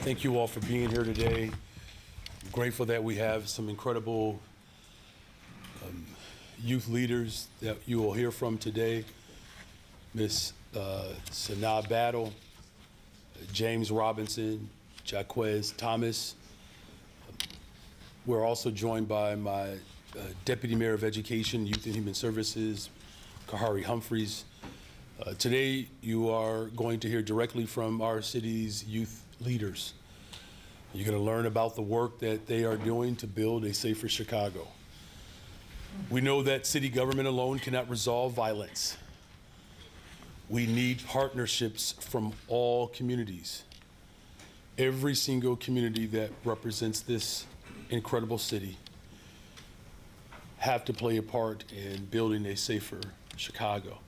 Thank you all for being here today. I'm grateful that we have some incredible youth leaders that you will hear from today. Ms. Sanaa Battle, James Robinson, Jaquez Thomas. We're also joined by my Deputy Mayor of Education, Youth and Human Services, Kahari Humphreys. Today, you are going to hear directly from our city's youth leaders. You're going to learn about the work that they are doing to build a safer Chicago. We know that city government alone cannot resolve violence. We need partnerships from all communities. Every single community that represents this incredible city have to play a part in building a safer Chicago.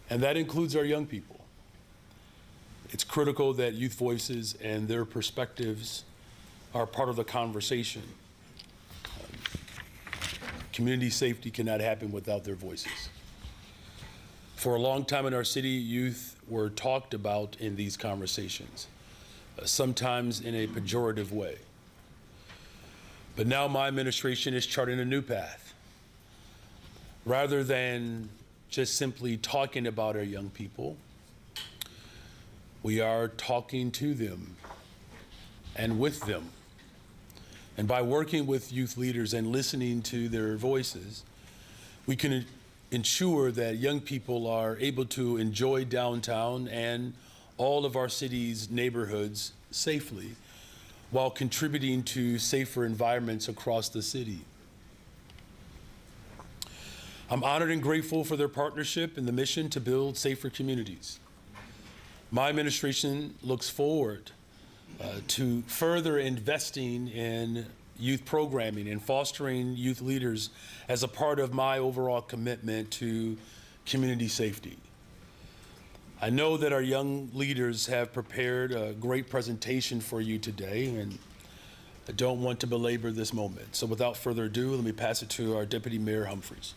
And that includes our young people. It's critical that youth voices and their perspectives are part of the conversation. Community safety cannot happen without their voices. For a long time in our city, youth were talked about in these conversations, sometimes in a pejorative way. But now my administration is charting a new path. Rather than just simply talking about our young people, we are talking to them and with them. And by working with youth leaders and listening to their voices, we can ensure that young people are able to enjoy downtown and all of our city's neighborhoods safely while contributing to safer environments across the city. I'm honored and grateful for their partnership in the mission to build safer communities. My administration looks forward to further investing in youth programming and fostering youth leaders as a part of my overall commitment to community safety. I know that our young leaders have prepared a great presentation for you today, and I don't want to belabor this moment. So without further ado, let me pass it to our Deputy Mayor Humphreys.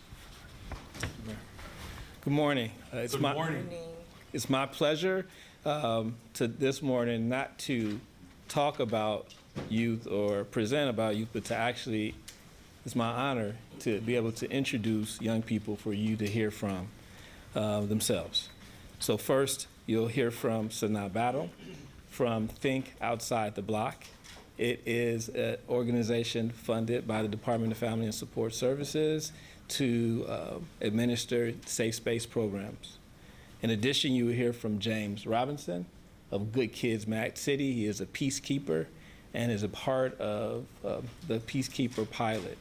Good morning. Good morning. It's my pleasure to this morning not to talk about youth or present about youth, but to actually, it's my honor to be able to introduce young people for you to hear from themselves. So first, you'll hear from Sanaa Battle from Think Outside the Block. It is an organization funded by the Department of Family and Support Services to administer safe space programs. In addition, you will hear from James Robinson of Good Kids Mac City. He is a peacekeeper and is a part of the Peacekeeper pilot.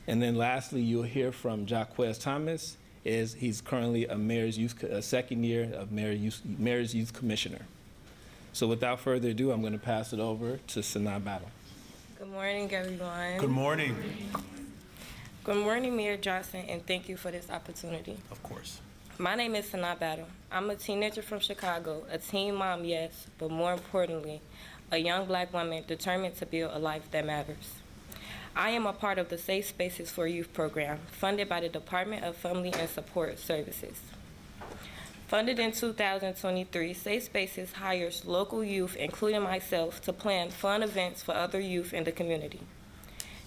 And then lastly, you'll hear from Jaquez Thomas. He's currently a second year of Mayor's Youth Commissioner. So without further ado, I'm going to pass it over to Sanaa Battle. Good morning, everyone. Good morning. Good morning, Mayor Johnson, and thank you for this opportunity. Of course. My name is Sanaa Battle. I'm a teenager from Chicago, a teen mom, yes, but more importantly, a young Black woman determined to build a life that matters. I am a part of the Safe Spaces for Youth program, funded by the Department of Family and Support Services. Funded in 2023, Safe Spaces hires local youth, including myself, to plan fun events for other youth in the community.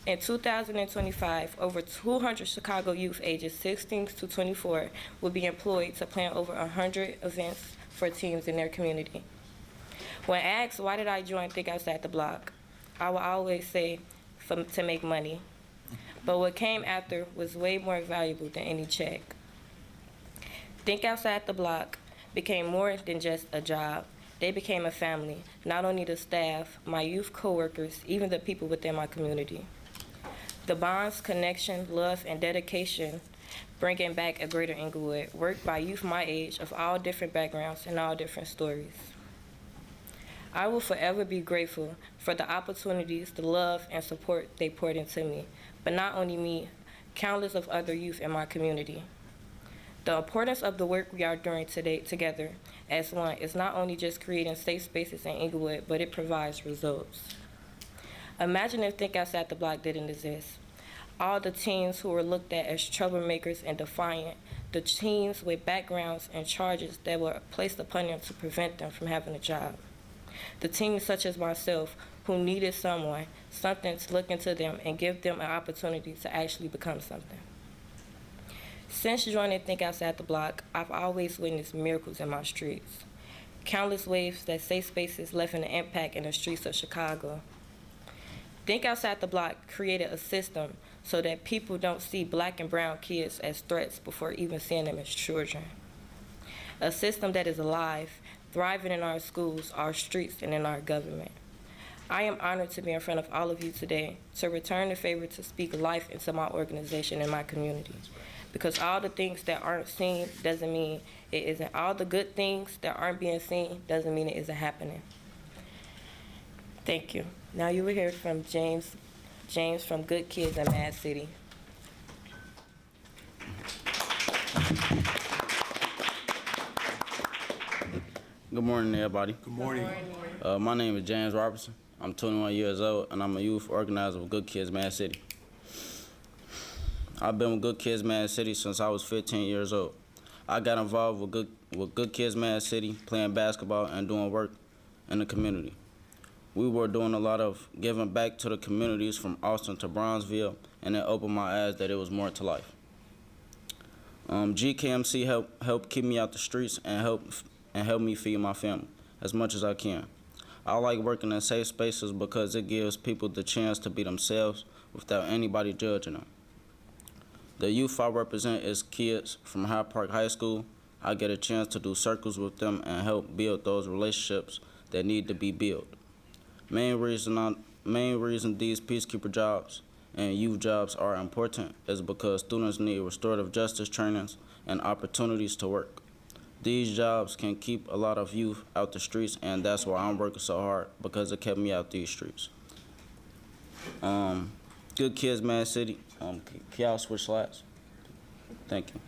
In 2025, over 200 Chicago youth ages 16 to 24 will be employed to plan over 100 events for teens in their community. When asked why did I join Think Outside the Block, I will always say to make money. But what came after was way more valuable than any check. Think Outside the Block became more than just a job. They became a family, not only the staff, my youth coworkers, even the people within my community. The bonds, connection, love, and dedication bringing back a greater Inglewood, worked by youth my age of all different backgrounds and all different stories. I will forever be grateful for the opportunities, the love, and support they poured into me, but not only me, countless of other youth in my community. The importance of the work we are doing today together as one is not only just creating safe spaces in Inglewood, but it provides results. Imagine if Think Outside the Block didn't exist. All the teens who were looked at as troublemakers and defiant, the teens with backgrounds and charges that were placed upon them to prevent them from having a job. The teens such as myself who needed someone, something to look into them and give them an opportunity to actually become something. Since joining Think Outside the Block, I've always witnessed miracles in my streets. Countless waves that safe spaces left an impact in the streets of Chicago. Think Outside the Block created a system so that people don't see black and brown kids as threats before even seeing them as children. A system that is alive, thriving in our schools, our streets, and in our government. I am honored to be in front of all of you today to return the favor to speak life into my organization and my community. Because all the things that aren't seen doesn't mean it isn't. All the good things that aren't being seen doesn't mean it isn't happening. Thank you. Now you will hear from James from Good Kids in Mad City. Good morning, everybody. Good morning. My name is James Robertson. I'm 21 years old, and I'm a youth organizer with Good Kids Mad City. I've been with Good Kids Mad City since I was 15 years old. I got involved with Good Kids Mad City, playing basketball and doing work in the community. We were doing a lot of giving back to the communities from Austin to Bronzeville, and it opened my eyes that it was more to life. GKMC helped keep me out the streets and help me feed my family as much as I can. I like working in safe spaces because it gives people the chance to be themselves without anybody judging them. The youth I represent is kids from Hyde Park High School. I get a chance to do circles with them and help build those relationships that need to be built. Main reason these peacekeeper jobs and youth jobs are important is because students need restorative justice trainings and opportunities to work. These jobs can keep a lot of youth out the streets, and that's why I'm working so hard, because it kept me out these streets. Good Kids Mad City, can y'all switch slides? Thank you.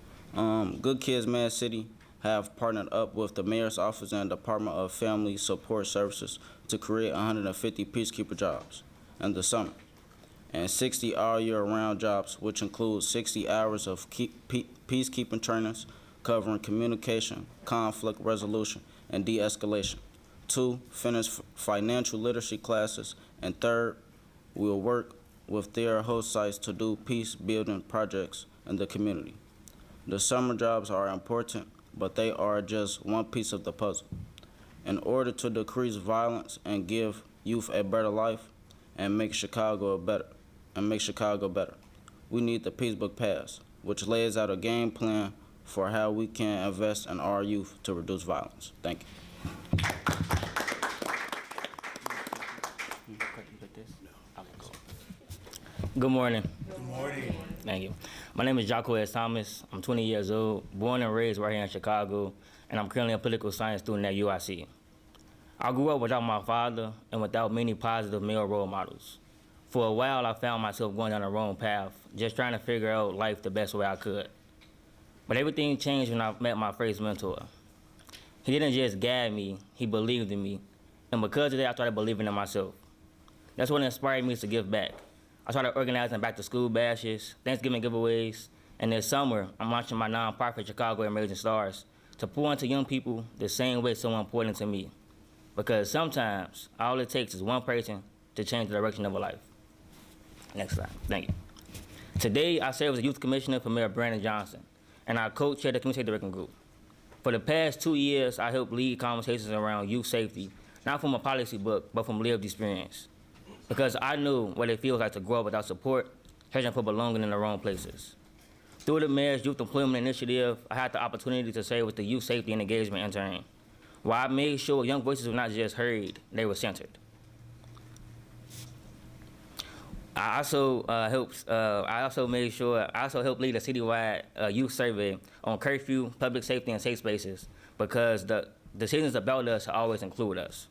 Good Kids Mad City have partnered up with the Mayor's Office and Department of Family Support Services to create 150 peacekeeper jobs in the summer, and 60 all-year-round jobs, which include 60 hours of peacekeeping trainings covering communication, conflict resolution, and de-escalation. 2, finish financial literacy classes. And 3rd, we'll work with their host sites to do peace-building projects in the community. The summer jobs are important, but they are just one piece of the puzzle. In order to decrease violence and give youth a better life and make Chicago better, we need the Peace Book Pass, which lays out a game plan for how we can invest in our youth to reduce violence. Thank you. Good morning. Good morning. Thank you. My name is Jocko S. Thomas. I'm 20 years old, born and raised right here in Chicago, and I'm currently a political science student at UIC. I grew up without my father and without many positive male role models. For a while, I found myself going down the wrong path, just trying to figure out life the best way I could. But everything changed when I met my first mentor. He didn't just guide me, he believed in me. And because of that, I started believing in myself. That's what inspired me to give back. I started organizing back to school bashes, Thanksgiving giveaways, and this summer, I'm launching my nonprofit, Chicago Emerging Stars, to pour into young people the same way so important to me. Because sometimes, all it takes is one person to change the direction of a life. Next slide, thank you. Today, I serve as a youth commissioner for Mayor Brandon Johnson, and I co-chair the community working group. For the past 2 years, I helped lead conversations around youth safety, not from a policy book, but from lived experience. Because I knew what it feels like to grow up without support, searching for belonging in the wrong places. Through the Mayor's Youth Employment Initiative, I had the opportunity to serve with the Youth Safety and Engagement Intern, where I made sure young voices were not just heard, they were centered. I also helped lead a citywide youth survey on curfew, public safety, and safe spaces, because the decisions about us always include us.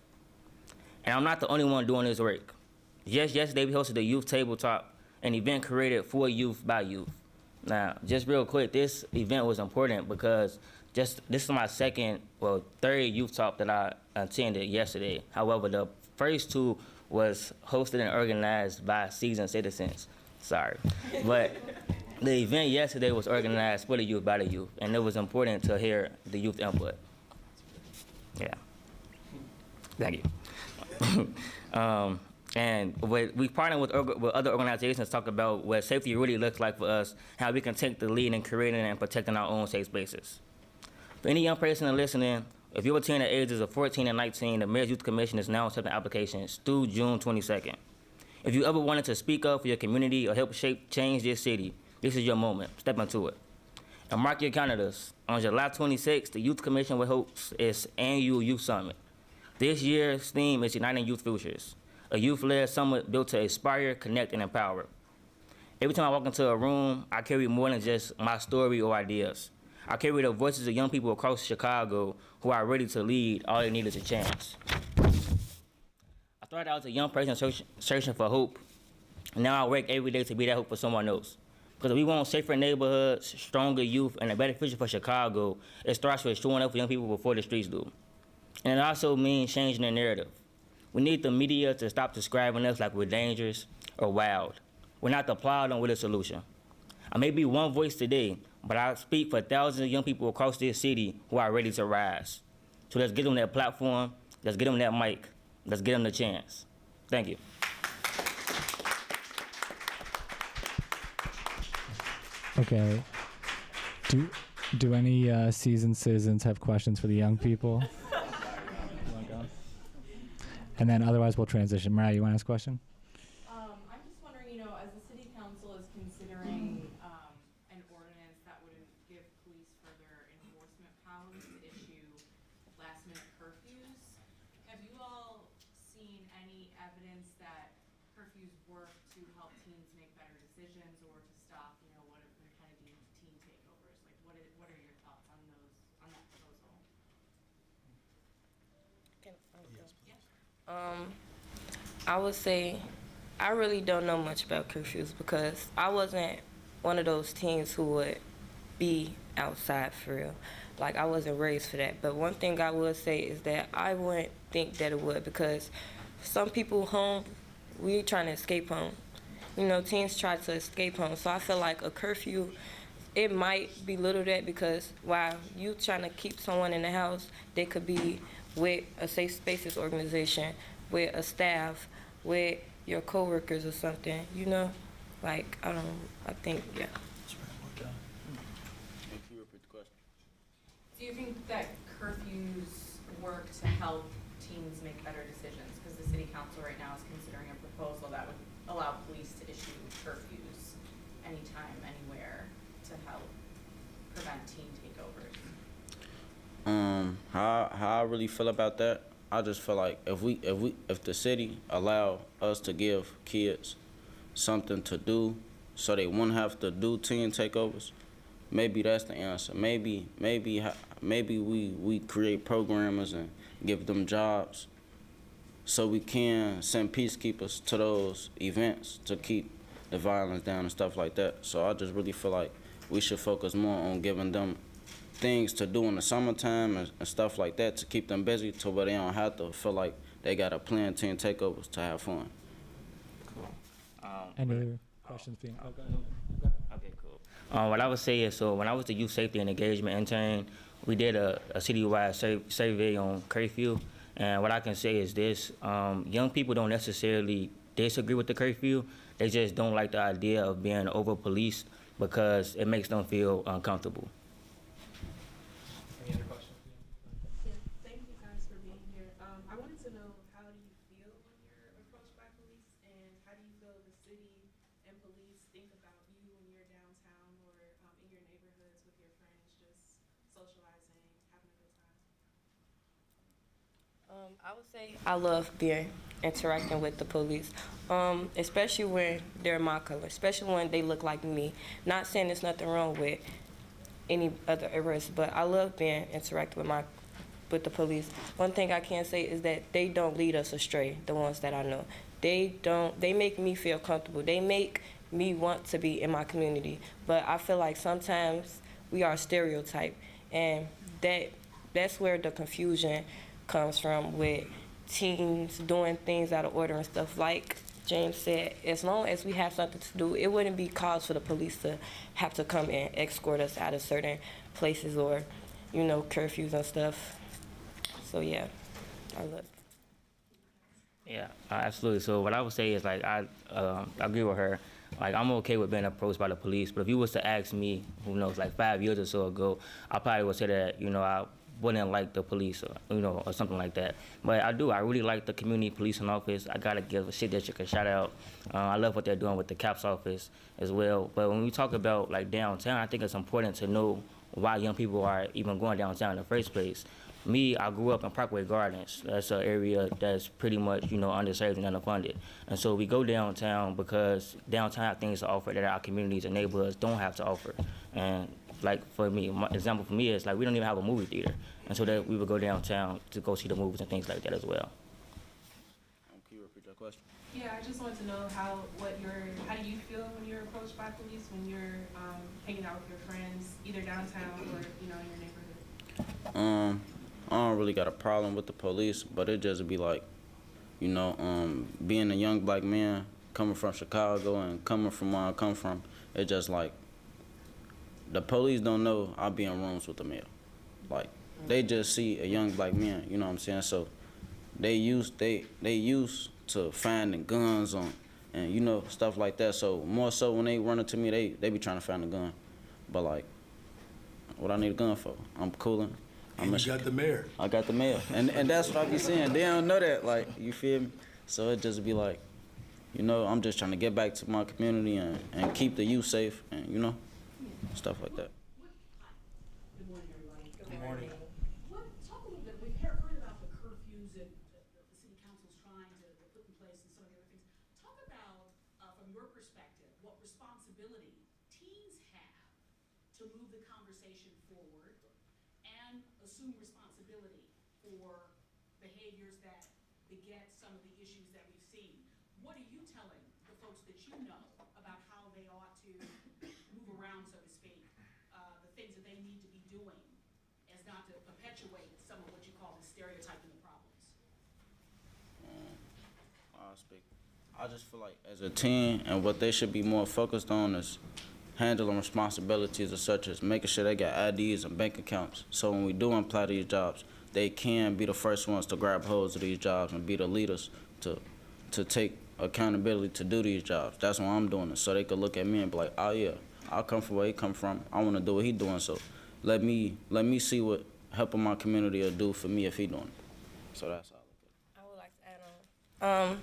And I'm not the only one doing this work. Just yesterday, we hosted a youth tabletop, an event created for youth by youth. Now, just real quick, this event was important because this is my third youth talk that I attended yesterday. However, the first 2 was hosted and organized by seasoned citizens. Sorry. But the event yesterday was organized for the youth by the youth, and it was important to hear the youth input. Yeah. Thank you. And we partner with other organizations to talk about what safety really looks like for us, how we can take the lead in creating and protecting our own safe spaces. For any young person listening, if you're between the ages of 14 and 19, the Mayor's Youth Commission is now accepting applications through June 22nd. If you ever wanted to speak up for your community or help change this city, this is your moment. Step into it. And mark your calendars. On July 26th, the Youth Commission will host its annual Youth Summit. This year's theme is Uniting Youth Futures, a youth-led summit built to inspire, connect, and empower. Every time I walk into a room, I carry more than just my story or ideas. I carry the voices of young people across Chicago who are ready to lead. All they need is a chance. I started out as a young person searching for hope. Now I work every day to be that hope for someone else. Because if we want safer neighborhoods, stronger youth, and a better future for Chicago, it starts with showing up for young people before the streets do. And it also means changing the narrative. We need the media to stop describing us like we're dangerous or wild. We're not the problem, we're the solution. I may be one voice today, but I speak for thousands of young people across this city who are ready to rise. So let's give them that platform, let's give them that mic, let's give them the chance. Thank you. Okay. Do any seasoned citizens have questions for the young people? And then otherwise we'll transition. Mariah, you want to ask a question? I'm just wondering, as the city council is considering an ordinance that would give police further enforcement powers to issue last-minute curfews, have you all seen any evidence that curfews work to help teens make better decisions or to stop, what have been kind of deemed teen takeovers? Like, what are your thoughts on that proposal? I would say I really don't know much about curfews because I wasn't one of those teens who would be outside for real. Like, I wasn't raised for that. But one thing I would say is that I wouldn't think that it would because some people home, we trying to escape home. Teens try to escape home. So I feel like a curfew, it might belittle that because while you trying to keep someone in the house, they could be with a safe spaces organization, with a staff, with your coworkers or something, Like, I think, yeah. Can you repeat the question? Do you think that curfews work to help teens make better decisions? Because the city council right now is considering a proposal that would allow police to issue curfews anytime, anywhere to help prevent teen takeovers. How I really feel about that, I just feel like if the city allow us to give kids something to do so they won't have to do teen takeovers, maybe that's the answer. Maybe we create programmers and give them jobs so we can send peacekeepers to those events to keep the violence down and stuff like that. So I just really feel like we should focus more on giving them things to do in the summertime and stuff like that to keep them busy to where they don't have to feel like they got to plan teen takeovers to have fun. Any other questions being? Oh, go ahead. Okay, cool. What I would say is, so when I was the youth safety and engagement intern, we did a citywide survey on curfew, and what I can say is this: young people don't necessarily disagree with the curfew; they just don't like the idea of being over-policed because it makes them feel uncomfortable. Any other questions? Yeah, thank you guys for being here. I wanted to know, how do you feel when you're approached by police, and how do you feel the city and police think about you when you're downtown or in your neighborhoods with your friends, just socializing, having a good time? I would say I love interacting with the police, especially when they're my color, especially when they look like me. Not saying there's nothing wrong with any other arrests, but I love interacting with the police. One thing I can say is that they don't lead us astray, the ones that I know. They make me feel comfortable. They make me want to be in my community. But I feel like sometimes we are stereotyped, and that's where the confusion comes from with teens doing things out of order and stuff. Like James said, as long as we have something to do, it wouldn't be cause for the police to have to come and escort us out of certain places or, curfews and stuff. So yeah, I love it. Yeah, absolutely. So what I would say is like I agree with her. Like I'm okay with being approached by the police, but if you was to ask me, who knows, like 5 years or so ago, I probably would say that I wouldn't like the police or something like that. But I do. I really like the community policing office. I gotta give a shit district a shout out. I love what they're doing with the CAPS office as well. But when we talk about like downtown, I think it's important to know why young people are even going downtown in the first place. Me, I grew up in Parkway Gardens. That's an area that's pretty much, underserved and underfunded. And so we go downtown because downtown have things to offer that our communities and neighborhoods don't have to offer. And like for me, my example for me is like we don't even have a movie theater. And so that we would go downtown to go see the movies and things like that as well. Can you repeat your question? Yeah, I just wanted to know how do you feel when you're approached by police when you're hanging out with your friends, either downtown or in your neighborhood? I don't really got a problem with the police, but it just be like, being a young black man coming from Chicago and coming from where I come from, it just like the police don't know I be in rooms with the mayor. Like they just see a young black man, you know what I'm saying? So they used to finding guns on and stuff like that. So more so when they run into me, they be trying to find a gun. But like what I need a gun for? I'm cooling. And you got the mayor. I got the mail. And that's what I be saying. They don't know that, like, you feel me? So it just be like, I'm just trying to get back to my community and keep the youth safe and, stuff like that. Good morning, everybody. Good morning. Talk a little bit, we've heard about the curfews that the city council's trying to put in place and some of the other things. Talk about, from your perspective, what responsibility teens have to move the conversation forward and assume responsibility for behaviors that beget some of the issues that we've seen. What are you telling the folks that you know about how they ought to move around, so to speak, the things that they need to be doing as not to perpetuate some of what you call the stereotyping the problems? I'll speak. I just feel like as a teen and what they should be more focused on is handling responsibilities as such as making sure they got IDs and bank accounts. So when we do apply to these jobs, they can be the first ones to grab hold of these jobs and be the leaders to take accountability to do these jobs. That's why I'm doing it. So they could look at me and be like, oh yeah, I come from where he come from. I want to do what he doing. So let me see what helping my community will do for me if he doing it. So that's how I look at it. I would like to add on.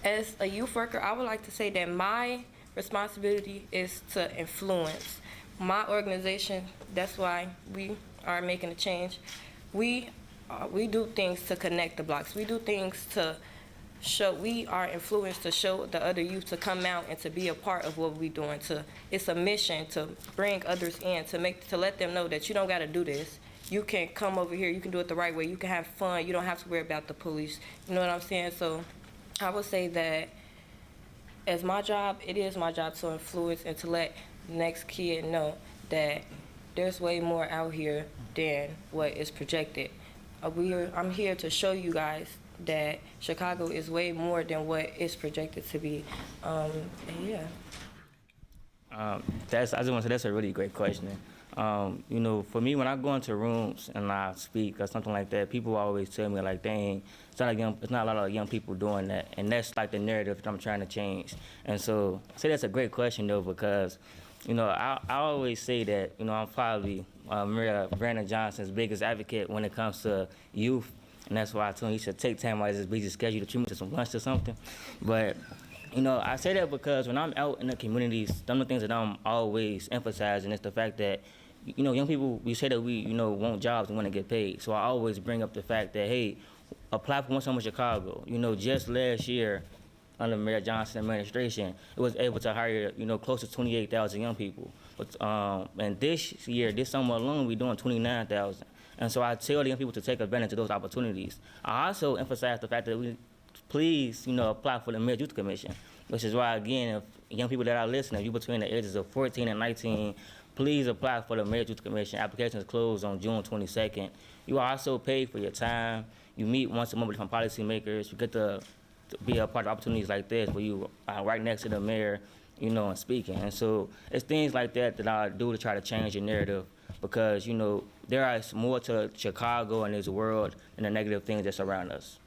As a youth worker, I would like to say that my responsibility is to influence. My organization, that's why we are making a change. We do things to connect the blocks. We do things to show, we are influenced to show the other youth to come out and to be a part of what we're doing. It's a mission to bring others in, to let them know that you don't gotta do this. You can come over here, you can do it the right way, you can have fun, you don't have to worry about the police. You know what I'm saying? So I would say that as my job, it is my job to influence and to let the next kid know that there's way more out here than what is projected. I'm here to show you guys that Chicago is way more than what is projected to be. And yeah. I just want to say that's a really great question. For me, when I go into rooms and I speak or something like that, people always tell me like, dang, it's not a lot of young people doing that, and that's like the narrative that I'm trying to change. And so I say that's a great question though, because I always say that I'm probably Mayor Brandon Johnson's biggest advocate when it comes to youth, and that's why I told him he should take time out of his busy schedule to treat me to some lunch or something. But I say that because when I'm out in the communities, some of the things that I'm always emphasizing is the fact that, young people, we say that we, want jobs and want to get paid. So I always bring up the fact that, hey, apply for One Summer Chicago. Just last year, under Mayor Johnson administration, it was able to hire, close to 28,000 young people. But, and this summer alone, we're doing 29,000. And so I tell the young people to take advantage of those opportunities. I also emphasize the fact that we please, apply for the Mayor's Youth Commission, which is why, again, if young people that are listening, if you're between the ages of 14 and 19, please apply for the Mayor's Youth Commission. Applications close on June 22nd. You are also paid for your time. You meet once a month with different policymakers. You get to be a part of opportunities like this where you are right next to the mayor, and speaking. And so it's things like that I do to try to change the narrative because, there is more to Chicago and this world than the negative things that surround us.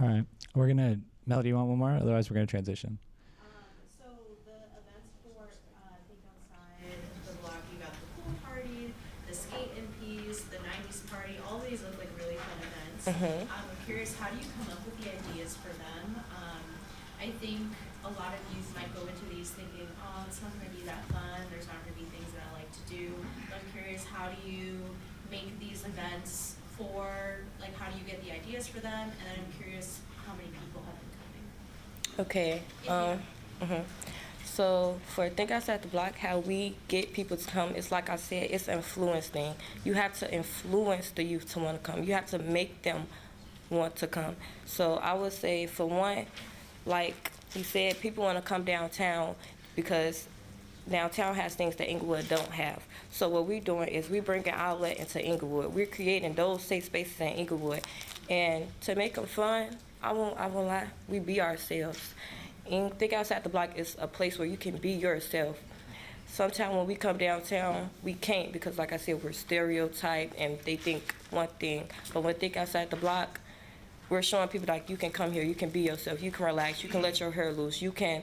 All right. We're going to, Melody, you want one more? Otherwise, we're going to transition. So the events for Think Outside the Block, you got the pool party, the skate and peas, the 90s party. All these look like really fun events. I'm curious, how do you come up with the ideas for them? I think a lot of youth might go into these thinking, oh, it's not going to be that fun. There's not going to be things that I like to do. But I'm curious, how do you make these events for, like, how do you get the ideas for them? And then I'm curious how many people have been coming. Okay. So for Think Outside the Block, how we get people to come, it's like I said, it's an influence thing. You have to influence the youth to want to come. You have to make them want to come. So I would say, for one, like he said, people want to come downtown because downtown has things that Inglewood don't have. So what we're doing is we bring an outlet into Inglewood. We're creating those safe spaces in Inglewood. And to make them fun, I won't lie, we be ourselves. And Think Outside the Block is a place where you can be yourself. Sometimes when we come downtown, we can't because, like I said, we're stereotyped and they think one thing. But when Think Outside the Block, we're showing people like you can come here, you can be yourself, you can relax, you can let your hair loose, you can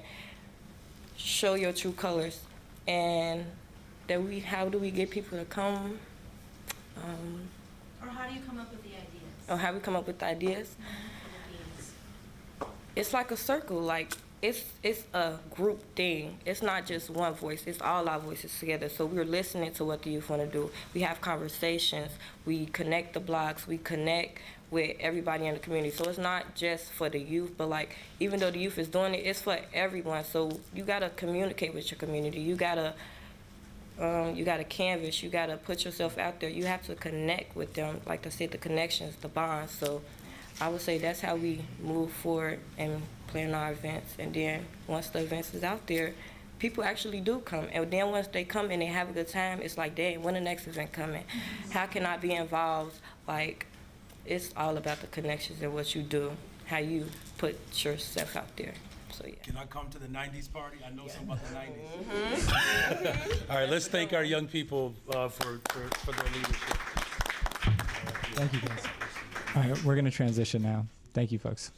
show your true colors. And how do we get people to come? Or how do you come up with the ideas? Or how we come up with the ideas? For the themes? It's like a circle, like it's a group thing. It's not just one voice, it's all our voices together. So we're listening to what the youth want to do. We have conversations, we connect the blocks, we connect with everybody in the community. So it's not just for the youth, but like even though the youth is doing it, it's for everyone. So you gotta communicate with your community. You gotta canvas, you gotta put yourself out there. You have to connect with them. Like I said, the connections, the bonds. So I would say that's how we move forward and plan our events. And then once the events is out there, people actually do come. And then once they come and they have a good time, it's like, dang, when the next event coming? How can I be involved? Like, it's all about the connections and what you do, how you put yourself out there. So yeah. Can I come to the 90s party? I know something about the 90s. All right, let's thank our young people for their leadership. Thank you, guys. All right, we're going to transition now. Thank you, folks.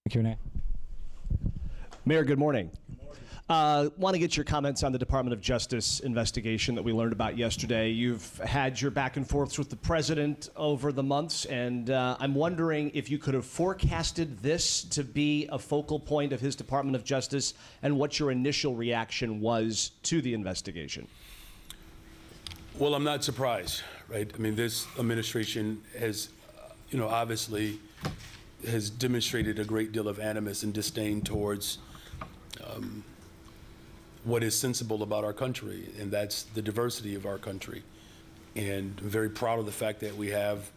Q&A. Mayor, good morning. Want to get your comments on the Department of Justice investigation that we learned about yesterday. You've had your back and forths with the president over the months, and I'm wondering if you could have forecasted this to be a focal point of his Department of Justice and what your initial reaction was to the investigation. Well, I'm not surprised, right? I mean, this administration has, obviously has demonstrated a great deal of animus and disdain towards what is sensible about our country, and that's the diversity of our country. And I'm very proud of the fact that we have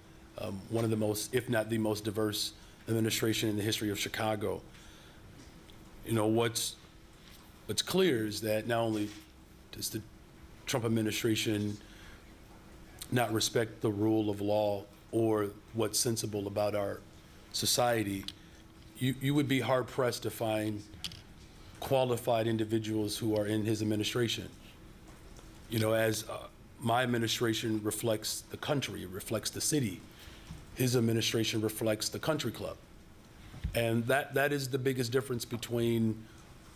one of the most, if not the most diverse administration in the history of Chicago. What's clear is that not only does the Trump administration not respect the rule of law or what's sensible about our society, you would be hard-pressed to find qualified individuals who are in his administration. As my administration reflects the country, it reflects the city, his administration reflects the country club. And that is the biggest difference between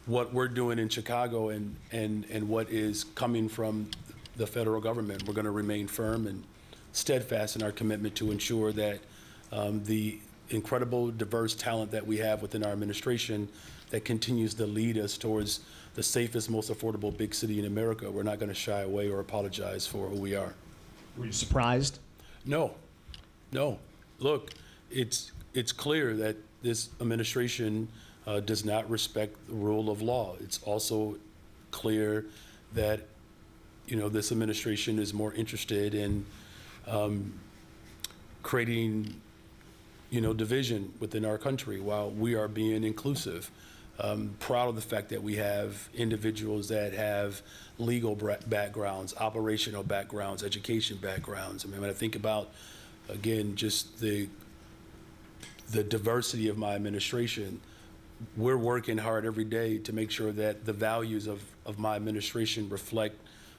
what we're doing in Chicago and what is coming from the federal government. We're going to remain firm and steadfast in our commitment to ensure that the incredible diverse talent that we have within our administration that continues to lead us towards the safest, most affordable big city in America. We're not going to shy away or apologize for who we are. Were you surprised? No, no. Look, it's clear that this administration does not respect the rule of law. It's also clear that, this administration is more interested in creating, division within our country while we are being inclusive. Proud of the fact that we have individuals that have legal backgrounds, operational backgrounds, education backgrounds. I mean, when I think about, again, just the diversity of my administration, we're working hard every day to make sure that the values of my administration reflect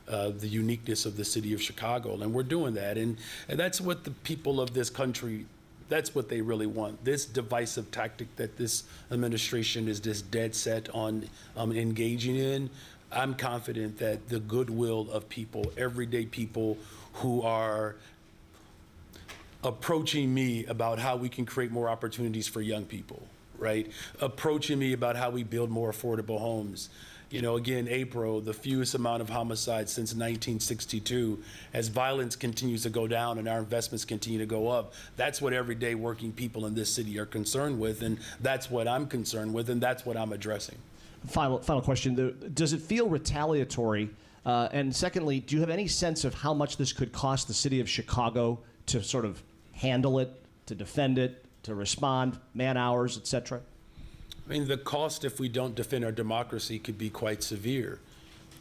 the uniqueness of the city of Chicago, and we're doing that. And that's what the people of this country, that's what they really want. This divisive tactic that this administration is just dead set on engaging in, I'm confident that the goodwill of people, everyday people who are approaching me about how we can create more opportunities for young people, right? Approaching me about how we build more affordable homes. Again, April, the fewest amount of homicides since 1962. As violence continues to go down and our investments continue to go up, that's what everyday working people in this city are concerned with, and that's what I'm concerned with, and that's what I'm addressing. Final question. Does it feel retaliatory? And secondly, do you have any sense of how much this could cost the city of Chicago to sort of handle it, to defend it, to respond, man hours, et cetera? I mean, the cost if we don't defend our democracy could be quite severe.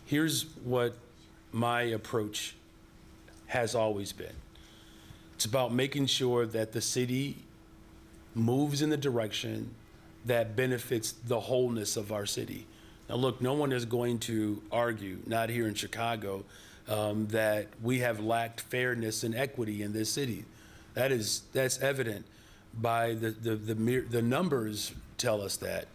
Here's what my approach has always been. It's about making sure that the city moves in the direction that benefits the wholeness of our city. Now, look, no one is going to argue, not here in Chicago, that we have lacked fairness and equity in this city. That's evident by the numbers tell us that.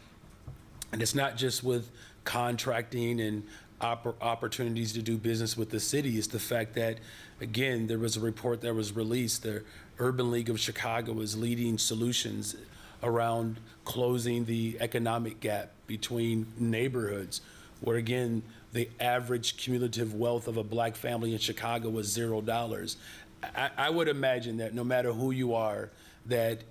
And it's not just with contracting and opportunities to do business with the city. It's the fact that, again, there was a report that was released. The Urban League of Chicago is leading solutions around closing the economic gap between neighborhoods, where, again, the average cumulative wealth of a black family in Chicago was $0. I would imagine that no matter who you are, that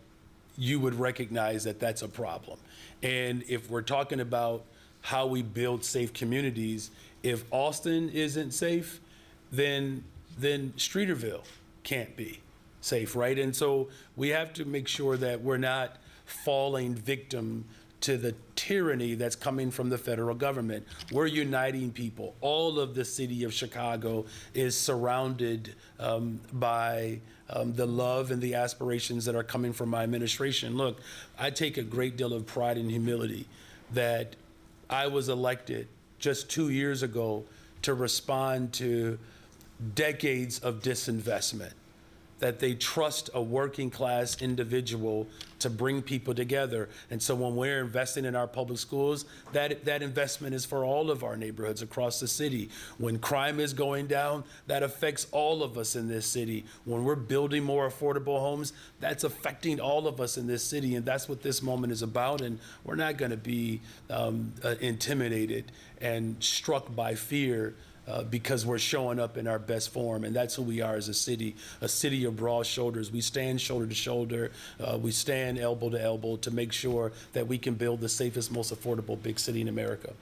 you would recognize that that's a problem. And if we're talking about how we build safe communities, if Austin isn't safe, then Streeterville can't be safe, right? And so we have to make sure that we're not falling victim to the tyranny that's coming from the federal government. We're uniting people. All of the city of Chicago is surrounded by the love and the aspirations that are coming from my administration. Look, I take a great deal of pride and humility that I was elected just 2 years ago to respond to decades of disinvestment, that they trust a working class individual to bring people together. And so when we're investing in our public schools, that investment is for all of our neighborhoods across the city. When crime is going down, that affects all of us in this city. When we're building more affordable homes, that's affecting all of us in this city. And that's what this moment is about. And we're not gonna be intimidated and struck by fear because we're showing up in our best form, and that's who we are as a city of broad shoulders. We stand shoulder to shoulder, we stand elbow to elbow to make sure that we can build the safest, most affordable big city in America.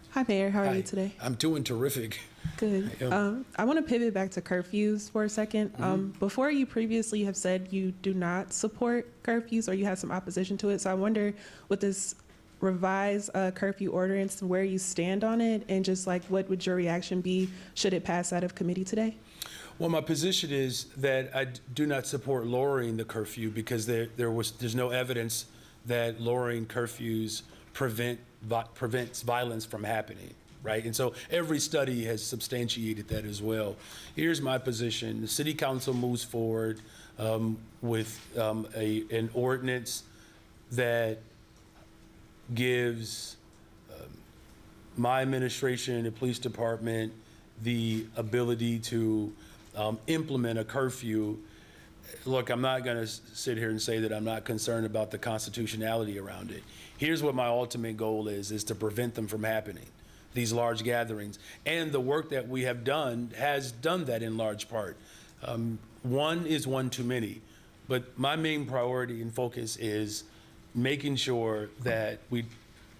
Hi, Mayor. How are Hi. you today? I'm doing terrific. Good. I want to pivot back to curfews for a second. Before, you previously have said you do not support curfews or you had some opposition to it. So I wonder, with this revised curfew ordinance, where you stand on it, and just like what would your reaction be should it pass out of committee today? Well, my position is that I do not support lowering the curfew because there's no evidence that lowering curfews prevents violence from happening, right? And so every study has substantiated that as well. Here's my position. The city council moves forward with an ordinance that gives my administration and the police department the ability to implement a curfew. look, I'm not going to sit here and say that I'm not concerned about the constitutionality around it. Here's what my ultimate goal is to prevent them from happening, these large gatherings. And the work that we have done has done that in large part. One is one too many. But my main priority and focus is making sure that we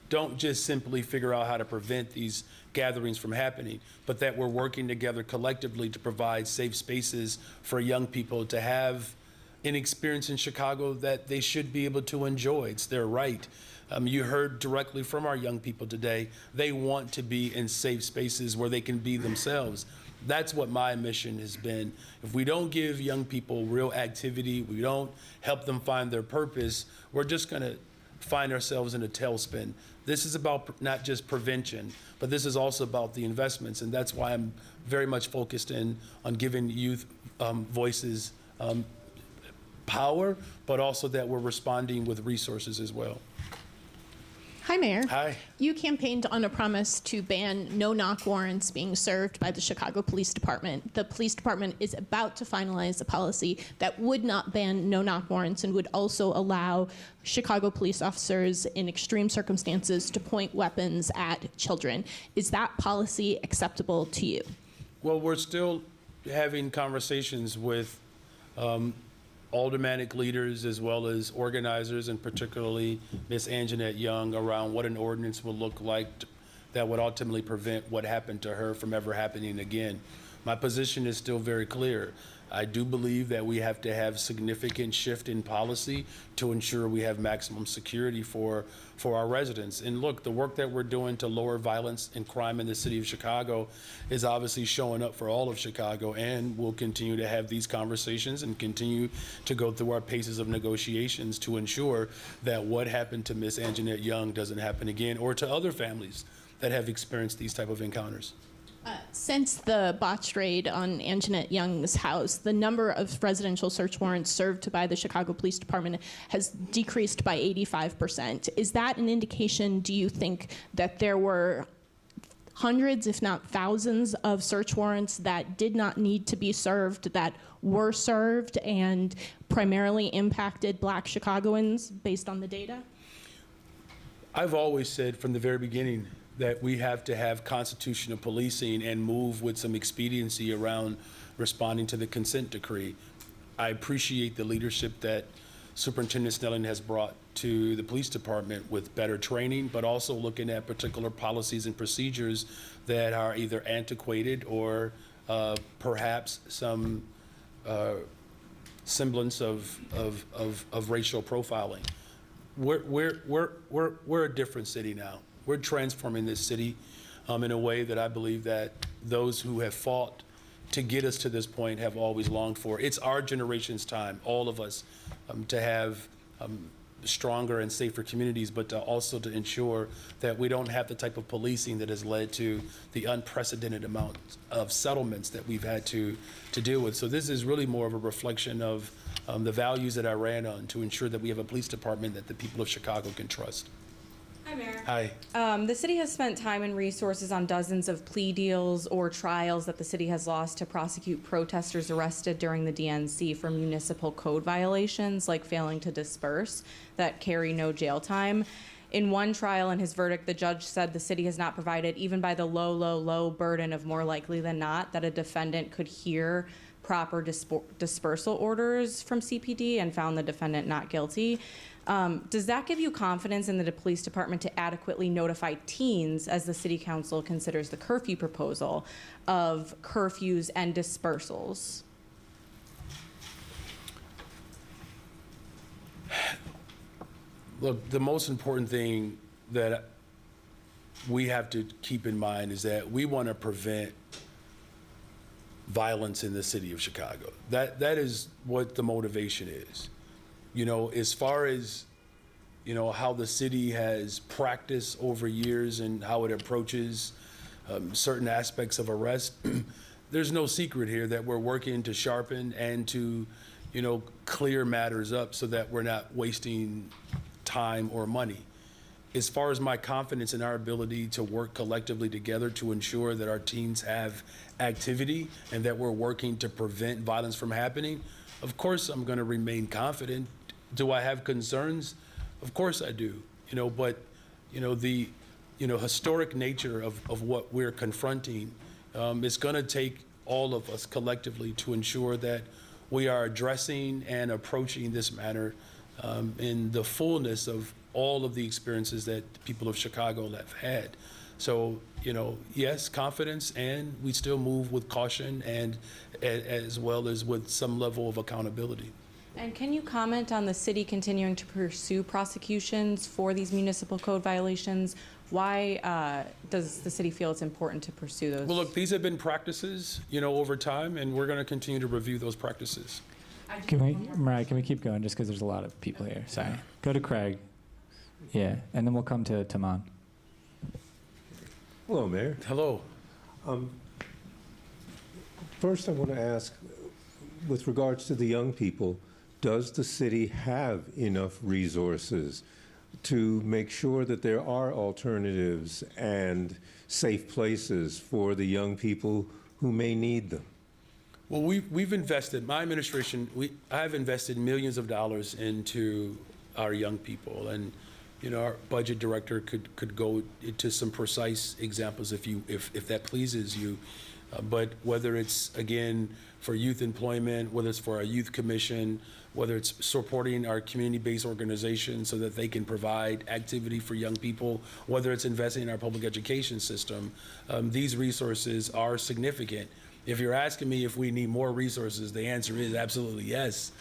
don't just simply figure out how to prevent these gatherings from happening, but that we're working together collectively to provide safe spaces for young people to have an experience in Chicago that they should be able to enjoy. It's their right. You heard directly from our young people today. They want to be in safe spaces where they can be themselves. That's what my mission has been. If we don't give young people real activity, we don't help them find their purpose, we're just going to find ourselves in a tailspin. This is about not just prevention, but this is also about the investments, and that's why I'm very much focused on giving youth voices power, but also that we're responding with resources as well. Hi, Mayor. Hi. You campaigned on a promise to ban no-knock warrants being served by the Chicago Police Department. The police department is about to finalize a policy that would not ban no-knock warrants and would also allow Chicago police officers in extreme circumstances to point weapons at children. Is that policy acceptable to you? Well, we're still having conversations with aldermanic leaders as well as organizers, and particularly Ms. Anjanette Young, around what an ordinance would look like that would ultimately prevent what happened to her from ever happening again. My position is still very clear. I do believe that we have to have significant shift in policy to ensure we have maximum security for our residents. And look, the work that we're doing to lower violence and crime in the city of Chicago is obviously showing up for all of Chicago, and we'll continue to have these conversations and continue to go through our paces of negotiations to ensure that what happened to Ms. Anjanette Young doesn't happen again, or to other families that have experienced these type of encounters. Since the botched raid on Anjanette Young's house, the number of residential search warrants served by the Chicago Police Department has decreased by 85%. Is that an indication, do you think, that there were hundreds, if not thousands, of search warrants that did not need to be served, that were served and primarily impacted Black Chicagoans based on the data? I've always said from the very beginning that we have to have constitutional policing and move with some expediency around responding to the consent decree. I appreciate the leadership that Superintendent Snelling has brought to the police department with better training, but also looking at particular policies and procedures that are either antiquated or perhaps some semblance of racial profiling. We're a different city now. We're transforming this city in a way that I believe that those who have fought to get us to this point have always longed for. It's our generation's time, all of us, to have stronger and safer communities, but also to ensure that we don't have the type of policing that has led to the unprecedented amount of settlements that we've had to deal with. So this is really more of a reflection of the values that I ran on to ensure that we have a police department that the people of Chicago can trust. Hi, Mayor. Hi. The city has spent time and resources on dozens of plea deals or trials that the city has lost to prosecute protesters arrested during the DNC for municipal code violations, like failing to disperse, that carry no jail time. In one trial, in his verdict, the judge said the city has not provided, even by the low burden of more likely than not, that a defendant could hear proper dispersal orders from CPD, and found the defendant not guilty. Does that give you confidence in the police department to adequately notify teens as the city council considers the curfew proposal of curfews and dispersals? Look, the most important thing that we have to keep in mind is that we want to prevent violence in the city of Chicago. That is what the motivation is. You know, as far as, you know, how the city has practiced over years and how it approaches certain aspects of arrest, there's no secret here that we're working to sharpen and to, you know, clear matters up so that we're not wasting time or money. As far as my confidence in our ability to work collectively together to ensure that our teens have activity and that we're working to prevent violence from happening, Of course, I'm going to remain confident. Do I have concerns? Of course I do. But the historic nature of what we're confronting, it's going to take all of us collectively to ensure that we are addressing and approaching this matter in the fullness of all of the experiences that the people of Chicago have had. So, yes, confidence, and we still move with caution and as well as with some level of accountability. And can you comment on the city continuing to pursue prosecutions for these municipal code violations? Why does the city feel it's important to pursue those? Well, look, these have been practices, over time, and we're going to continue to review those practices. Mariah, can we keep going just because there's a lot of people here? Sorry. Go to Craig. Yeah, and then we'll come to Taman. Hello, Mayor. Hello. First, I want to ask, with regards to the young people, does the city have enough resources to make sure that there are alternatives and safe places for the young people who may need them? Well, we've invested, my administration, I've invested millions of dollars into our young people, and our budget director could go into some precise examples if that pleases you. But whether it's, again, for youth employment, whether it's for our youth commission, whether it's supporting our community-based organizations so that they can provide activity for young people, whether it's investing in our public education system, these resources are significant. If you're asking me if we need more resources, the answer is absolutely yes.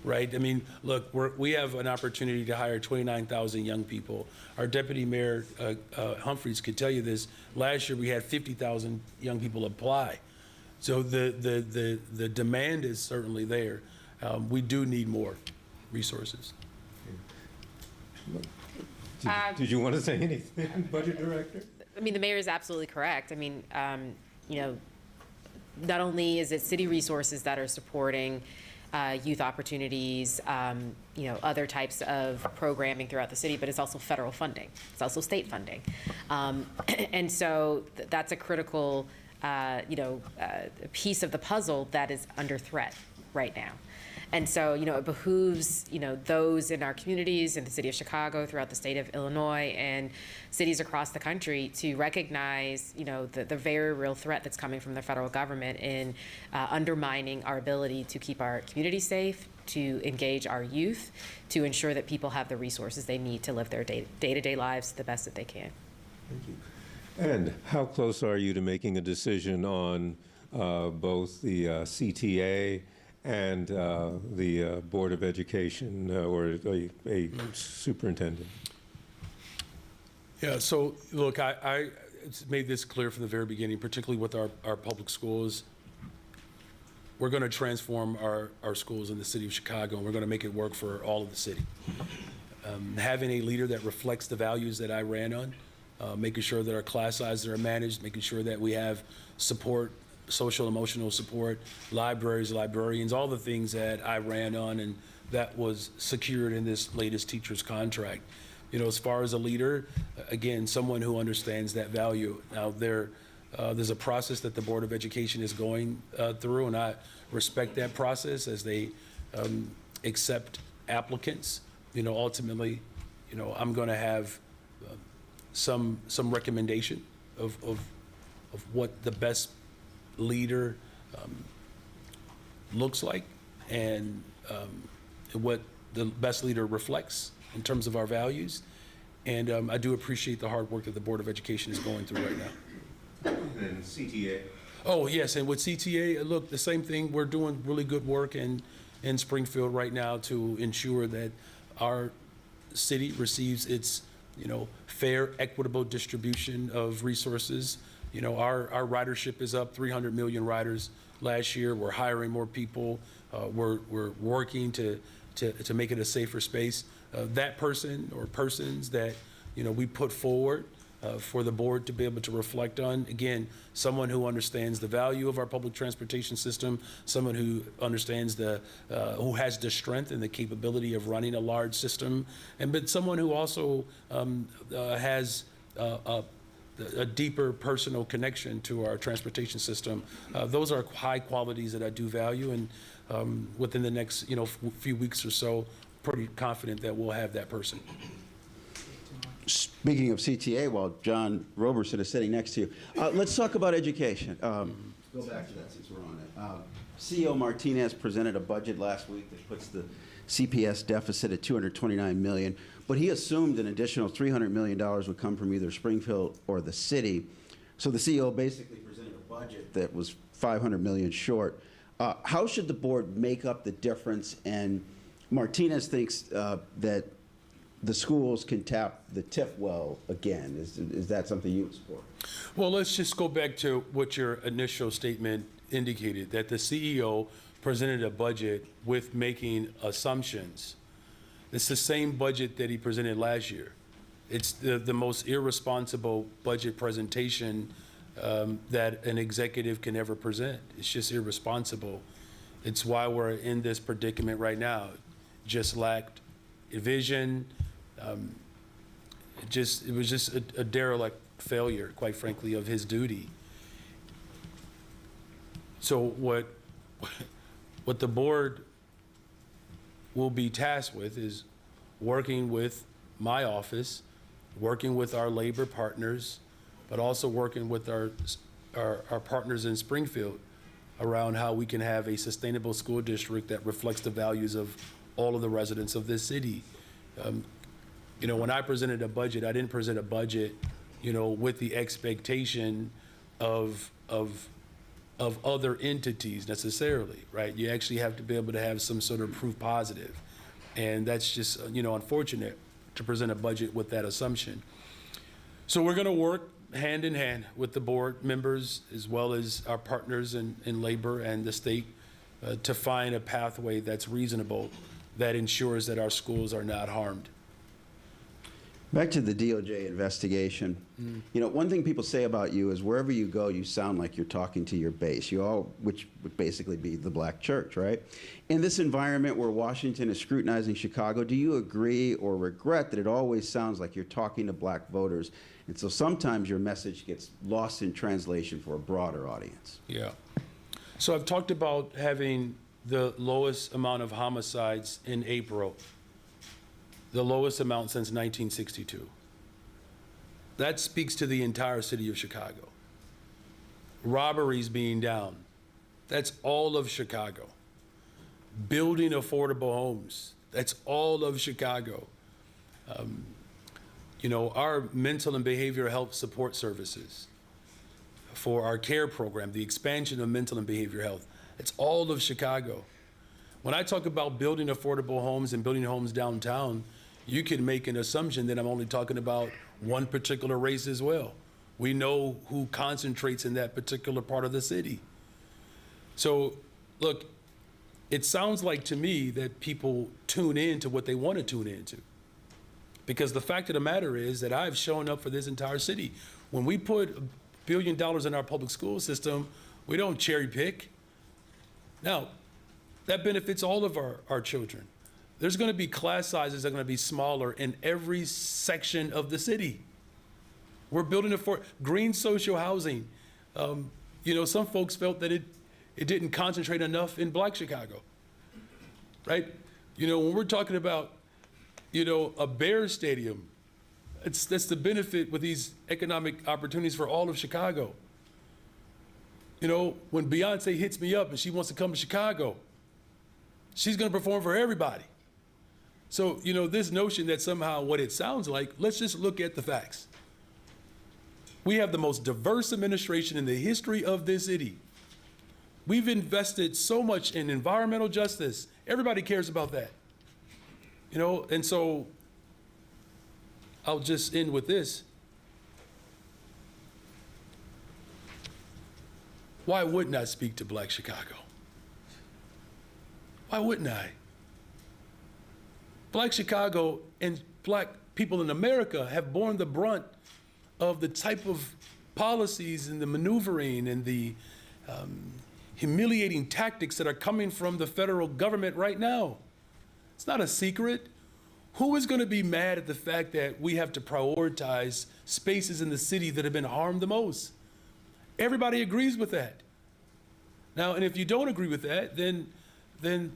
Right? I mean, look, we have an opportunity to hire 29,000 young people. Our Deputy Mayor Humphreys could tell you this. Last year, we had 50,000 young people apply. So the demand is certainly there. We do need more resources. Did you want to say anything, Budget Director? I mean, the mayor is absolutely correct. I mean, not only is it city resources that are supporting youth opportunities, other types of programming throughout the city, but it's also federal funding. It's also state funding. And so that's a critical, piece of the puzzle that is under threat right now. And so, it behooves, those in our communities, in the city of Chicago, throughout the state of Illinois, and cities across the country to recognize, the very real threat that's coming from the federal government in undermining our ability to keep our community safe, to engage our youth, to ensure that people have the resources they need to live their day-to-day lives the best that they can. Thank you. And how close are you to making a decision on both the CTA and the Board of Education or a superintendent? Yeah, so look, I made this clear from the very beginning, particularly with our public schools. We're going to transform our schools in the city of Chicago, and we're going to make it work for all of the city. Having a leader that reflects the values that I ran on, making sure that our class sizes are managed, making sure that we have support, social emotional support, libraries, librarians, all the things that I ran on and that was secured in this latest teacher's contract. As far as a leader, again, someone who understands that value. Now, there's a process that the Board of Education is going through, and I respect that process as they accept applicants. Ultimately, I'm going to have some recommendation of what the best leader looks like and what the best leader reflects in terms of our values. And I do appreciate the hard work that the Board of Education is going through right now. And CTA? Oh, yes, and with CTA, look, the same thing. We're doing really good work in Springfield right now to ensure that our city receives its, fair, equitable distribution of resources. Our ridership is up 300 million riders last year. We're hiring more people. We're working to make it a safer space. That person or persons that, we put forward for the board to be able to reflect on, again, someone who understands the value of our public transportation system, someone who understands who has the strength and the capability of running a large system, but someone who also has a deeper personal connection to our transportation system. Those are high qualities that I do value, and within the next, few weeks or so. Pretty confident that we'll have that person. Speaking of CTA, while John Roberson is sitting next to you, let's talk about education. Go back to that since we're on it. CEO Martinez presented a budget last week that puts the CPS deficit at $229 million, but he assumed an additional $300 million would come from either Springfield or the city. So the CEO basically presented a budget that was $500 million short. How should the board make up the difference? And Martinez thinks that the schools can tap the TIF well again. Is that something you would support? Well, let's just go back to what your initial statement indicated, that the CEO presented a budget with making assumptions. It's the same budget that he presented last year. It's the most irresponsible budget presentation that an executive can ever present. It's just irresponsible. It's why we're in this predicament right now. Just lacked vision. It was just a derelict failure, quite frankly, of his duty. So what the board will be tasked with is working with my office, working with our labor partners, but also working with our partners in Springfield around how we can have a sustainable school district that reflects the values of all of the residents of this city. When I presented a budget, I didn't present a budget, with the expectation of other entities necessarily, right? You actually have to be able to have some sort of proof positive. And that's just, unfortunate to present a budget with that assumption. So we're gonna work hand in hand with the board members as well as our partners in labor and the state to find a pathway that's reasonable that ensures that our schools are not harmed. Back to the DOJ investigation. One thing people say about you is wherever you go, you sound like you're talking to your base. Which would basically be the black church, right? In this environment where Washington is scrutinizing Chicago, do you agree or regret that it always sounds like you're talking to black voters, and so sometimes your message gets lost in translation for a broader audience? Yeah. So I've talked about having the lowest amount of homicides in April. The lowest amount since 1962. That speaks to the entire city of Chicago. Robberies being down. That's all of Chicago. Building affordable homes. That's all of Chicago. Our mental and behavioral health support services for our care program, the expansion of mental and behavioral health. It's all of Chicago. When I talk about building affordable homes and building homes downtown, you can make an assumption that I'm only talking about one particular race as well. We know who concentrates in that particular part of the city. So, look, it sounds like to me that people tune in to what they want to tune into. Because the fact of the matter is that I've shown up for this entire city. When we put $1 billion in our public school system, we don't cherry pick. Now, that benefits all of our children. There's going to be class sizes that are going to be smaller in every section of the city. We're building it for green social housing. Some folks felt that it didn't concentrate enough in Black Chicago, right? When we're talking about, a Bears stadium, that's the benefit with these economic opportunities for all of Chicago. When Beyonce hits me up and she wants to come to Chicago, she's going to perform for everybody. So, this notion that somehow what it sounds like, let's just look at the facts. We have the most diverse administration in the history of this city. We've invested so much in environmental justice. Everybody cares about that. And so I'll just end with this. Why wouldn't I speak to Black Chicago? Why wouldn't I? Black Chicago and Black people in America have borne the brunt of the type of policies and the maneuvering and the humiliating tactics that are coming from the federal government right now. It's not a secret. Who is going to be mad at the fact that we have to prioritize spaces in the city that have been harmed the most? Everybody agrees with that. Now, and if you don't agree with that, then then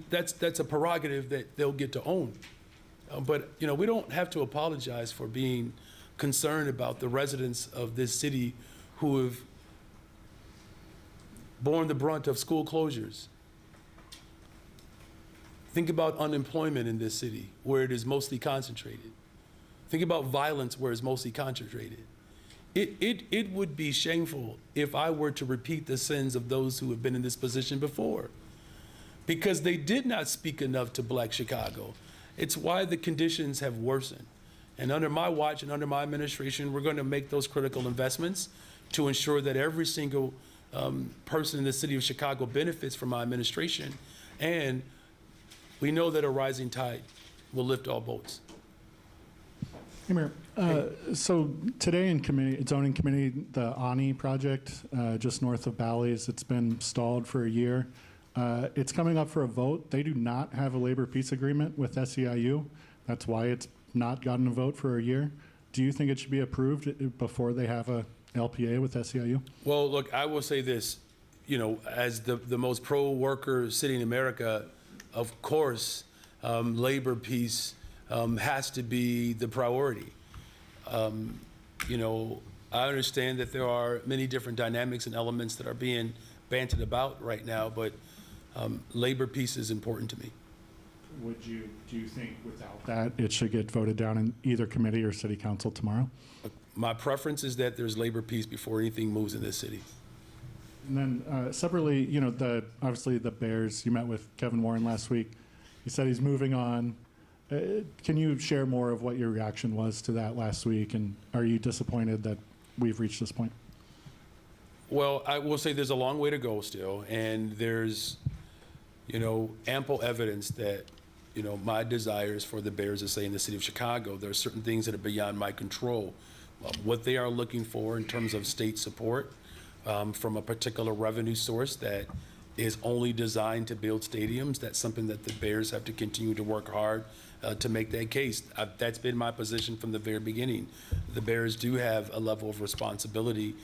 that's a prerogative that they'll get to own. But you know, we don't have to apologize for being concerned about the residents of this city who have borne the brunt of school closures. Think about unemployment in this city, where it is mostly concentrated. Think about violence, where it's mostly concentrated. It would be shameful if I were to repeat the sins of those who have been in this position before, because they did not speak enough to Black Chicago. It's why the conditions have worsened. And under my watch and under my administration, we're going to make those critical investments to ensure that every single person in the city of Chicago benefits from my administration. And we know that a rising tide will lift all boats. Hey, Mayor. So today in committee, zoning committee, the ANI project just north of Bally's, it's been stalled for a year. It's coming up for a vote. They do not have a labor peace agreement with SEIU. That's why it's not gotten a vote for a year. Do you think it should be approved before they have a LPA with SEIU? Well, look, I will say this, you know, as the most pro-worker city in America, of course, labor peace has to be the priority. You know, I understand that there are many different dynamics and elements that are being banted about right now, but labor peace is important to me. Do you think without that it should get voted down in either committee or city council tomorrow? My preference is that there's labor peace before anything moves in this city. And then separately, you know, obviously the Bears, you met with Kevin Warren last week. He said he's moving on. Can you share more of what your reaction was to that last week? And are you disappointed that we've reached this point? Well, I will say there's a long way to go still. And there's, you know, ample evidence that, you know, my desires for the Bears to stay in the city of Chicago, there are certain things that are beyond my control. What they are looking for in terms of state support from a particular revenue source that is only designed to build stadiums, that's something that the Bears have to continue to work hard to make that case. That's been my position from the very beginning. The Bears do have a level of responsibility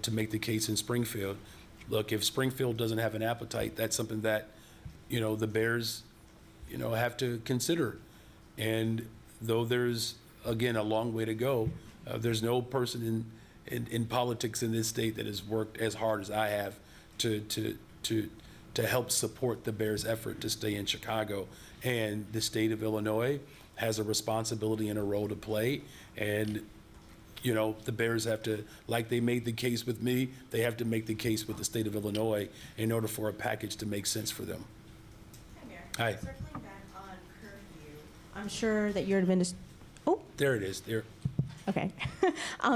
to make the case in Springfield. Look, if Springfield doesn't have an appetite, that's something that, you know, the Bears, you know, have to consider. And though there's, again, a long way to go, there's no person in politics in this state that has worked as hard as I have to help support the Bears' effort to stay in Chicago. And the state of Illinois has a responsibility and a role to play. And, you know, the Bears have to, like they made the case with me, they have to make the case with the state of Illinois in order for a package to make sense for them. Hi, Mayor. Hi. Circling back on curfew, I'm sure that your There it is. There. Okay.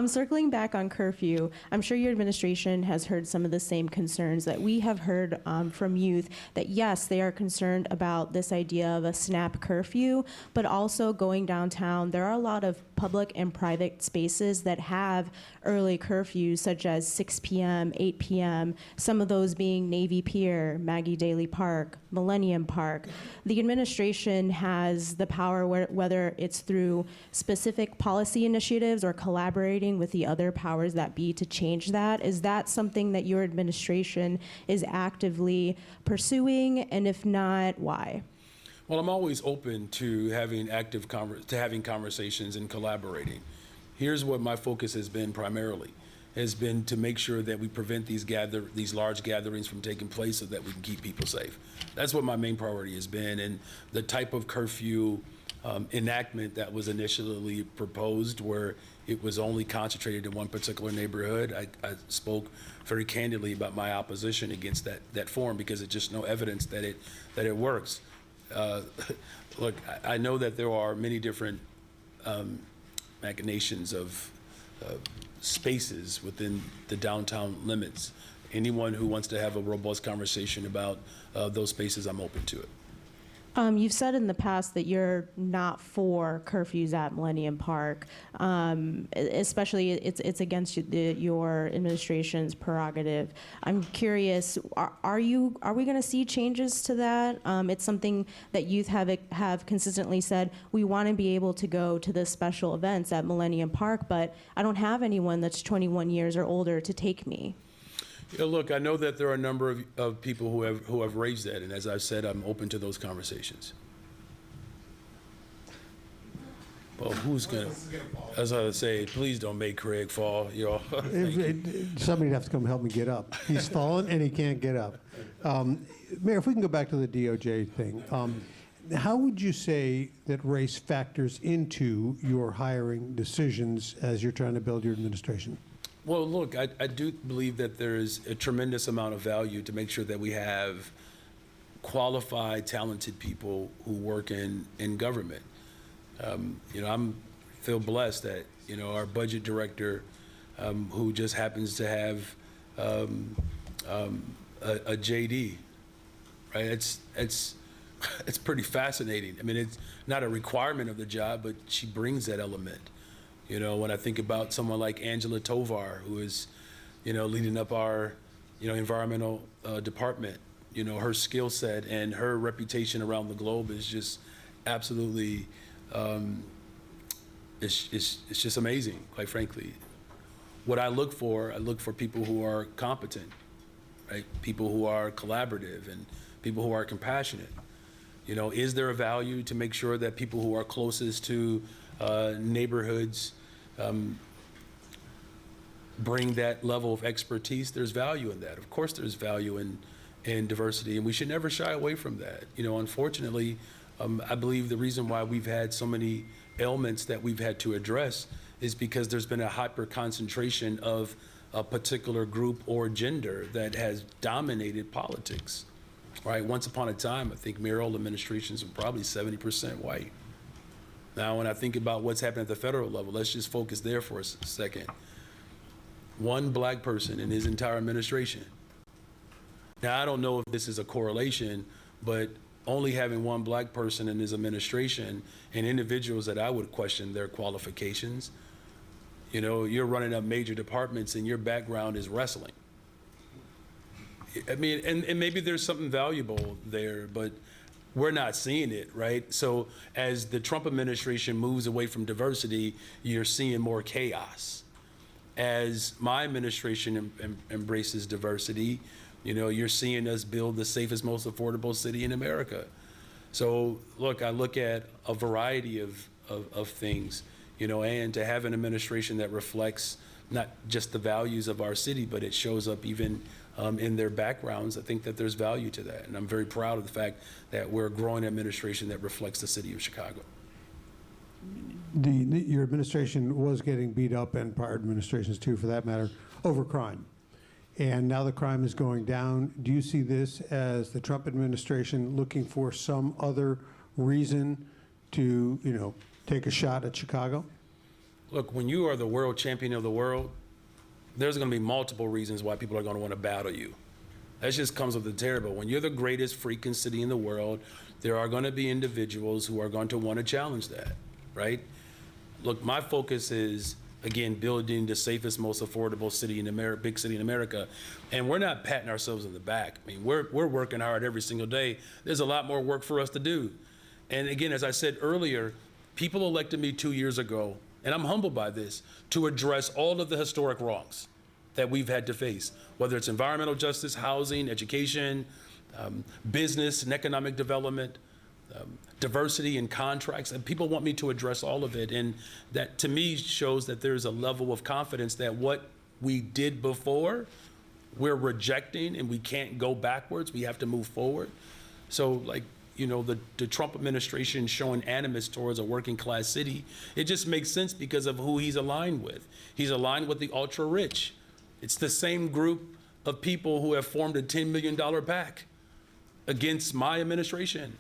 Circling back on curfew, I'm sure your administration has heard some of the same concerns that we have heard from youth, that yes, they are concerned about this idea of a snap curfew, but also going downtown, there are a lot of public and private spaces that have early curfews, such as 6 p.m., 8 p.m., some of those being Navy Pier, Maggie Daley Park, Millennium Park. The administration has the power, whether it's through specific policy initiatives or collaborating with the other powers that be, to change that. Is that something that your administration is actively pursuing? And if not, why? Well, I'm always open to having having conversations and collaborating. Here's what my focus has been primarily, has been to make sure that we prevent these large gatherings from taking place so that we can keep people safe. That's what my main priority has been. And the type of curfew enactment that was initially proposed, where it was only concentrated in one particular neighborhood, I spoke very candidly about my opposition against that form, because it's just no evidence that it works. Look, I know that there are many different machinations of spaces within the downtown limits. Anyone who wants to have a robust conversation about those spaces, I'm open to it. You've said in the past that you're not for curfews at Millennium Park, especially it's against your administration's prerogative. I'm curious, are we going to see changes to that? It's something that youth have consistently said, we want to be able to go to the special events at Millennium Park, but I don't have anyone that's 21 years or older to take me. Yeah, look, I know that there are a number of people who have raised that, and as I've said, I'm open to those conversations. Well, who's gonna? As I say, please don't make Craig fall. You know. Somebody'd have to come help me get up. He's fallen and he can't get up. Mayor, if we can go back to the DOJ thing, how would you say that race factors into your hiring decisions as you're trying to build your administration? Well, look, I do believe that there is a tremendous amount of value to make sure that we have qualified, talented people who work in government. You know, feel blessed that, you know, our budget director, who just happens to have a JD, right? It's pretty fascinating. I mean, it's not a requirement of the job, but she brings that element. You know, when I think about someone like Angela Tovar, who is, you know, leading up our, you know, environmental department, you know, her skill set and her reputation around the globe is just absolutely, it's just amazing, quite frankly. What I look for people who are competent, right? People who are collaborative and people who are compassionate. You know, is there a value to make sure that people who are closest to neighborhoods bring that level of expertise? There's value in that. Of course there's value in diversity, and we should never shy away from that. You know, unfortunately, I believe the reason why we've had so many ailments that we've had to address is because there's been a hyper concentration of a particular group or gender that has dominated politics, right? Once upon a time, I think mayoral administrations were probably 70% white. Now, when I think about what's happening at the federal level, let's just focus there for a second. One black person in his entire administration. Now, I don't know if this is a correlation, but only having one black person in his administration and individuals that I would question their qualifications, you know, you're running up major departments and your background is wrestling. I mean, and maybe there's something valuable there, but we're not seeing it, right? So as the Trump administration moves away from diversity, you're seeing more chaos. As my administration embraces diversity, you know, you're seeing us build the safest, most affordable city in America. So look, I look at a variety of things, you know, and to have an administration that reflects not just the values of our city, but it shows up even in their backgrounds, I think that there's value to that. And I'm very proud of the fact that we're a growing administration that reflects the city of Chicago. Your administration was getting beat up, and prior administrations too, for that matter, over crime. And now the crime is going down. Do you see this as the Trump administration looking for some other reason to, you know, take a shot at Chicago? Look, when you are the world champion of the world, there's going to be multiple reasons why people are going to want to battle you. That just comes with the terrible. When you're the greatest freaking city in the world, there are going to be individuals who are going to want to challenge that, right? Look, my focus is, again, building the safest, most affordable city in America, big city in America. And we're not patting ourselves on the back. I mean, we're working hard every single day. There's a lot more work for us to do. And again, as I said earlier, people elected me 2 years ago, and I'm humbled by this, to address all of the historic wrongs that we've had to face, whether it's environmental justice, housing, education, business and economic development, diversity in contracts, and people want me to address all of it. And that, to me, shows that there's a level of confidence that what we did before, we're rejecting, and we can't go backwards. We have to move forward. So, like, you know, the Trump administration showing animus towards a working class city, it just makes sense because of who he's aligned with. He's aligned with the ultra rich. It's the same group of people who have formed a $10 million PAC against my administration.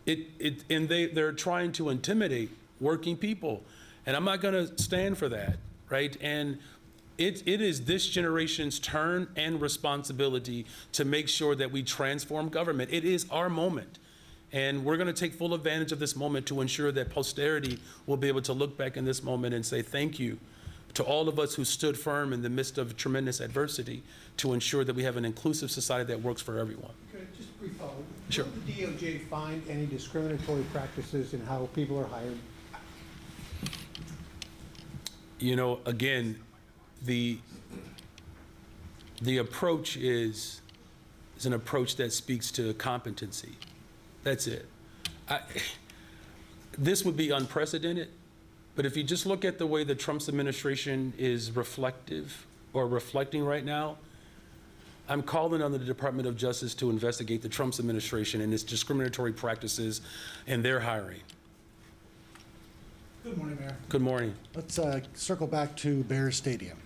And they're trying to intimidate working people. And I'm not gonna stand for that, right? And it is this generation's turn and responsibility to make sure that we transform government. It is our moment. And we're gonna take full advantage of this moment to ensure that posterity will be able to look back in this moment and say thank you to all of us who stood firm in the midst of tremendous adversity to ensure that we have an inclusive society that works for everyone. Okay, just a brief follow-up. Sure. Will the DOJ find any discriminatory practices in how people are hired? You know, again, The approach is an approach that speaks to competency. That's it. This would be unprecedented, but if you just look at the way the Trump's administration is reflective or reflecting right now, I'm calling on the Department of Justice to investigate the Trump's administration and its discriminatory practices in their hiring. Good morning, Mayor. Good morning. Let's circle back to Bears Stadium.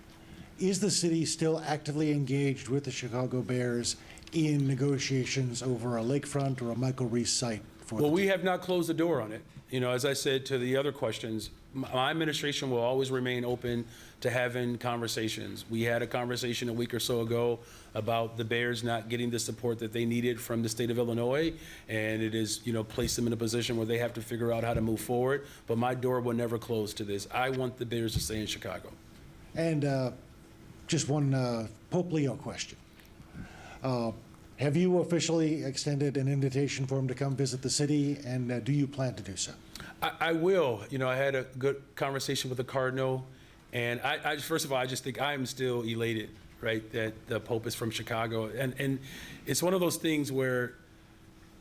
Is the city still actively engaged with the Chicago Bears in negotiations over a lakefront or a Michael Reese site? Well, we have not closed the door on it. You know, as I said to the other questions, my administration will always remain open to having conversations. We had a conversation a week or so ago about the Bears not getting the support that they needed from the state of Illinois, and it is, you know, placed them in a position where they have to figure out how to move forward. But my door will never close to this. I want the Bears to stay in Chicago. And just one Pope Leo question. Have you officially extended an invitation for him to come visit the city, and do you plan to do so? I will. You know, I had a good conversation with the Cardinal, and I first of all, I just think I am still elated, right, that the Pope is from Chicago. And it's one of those things where,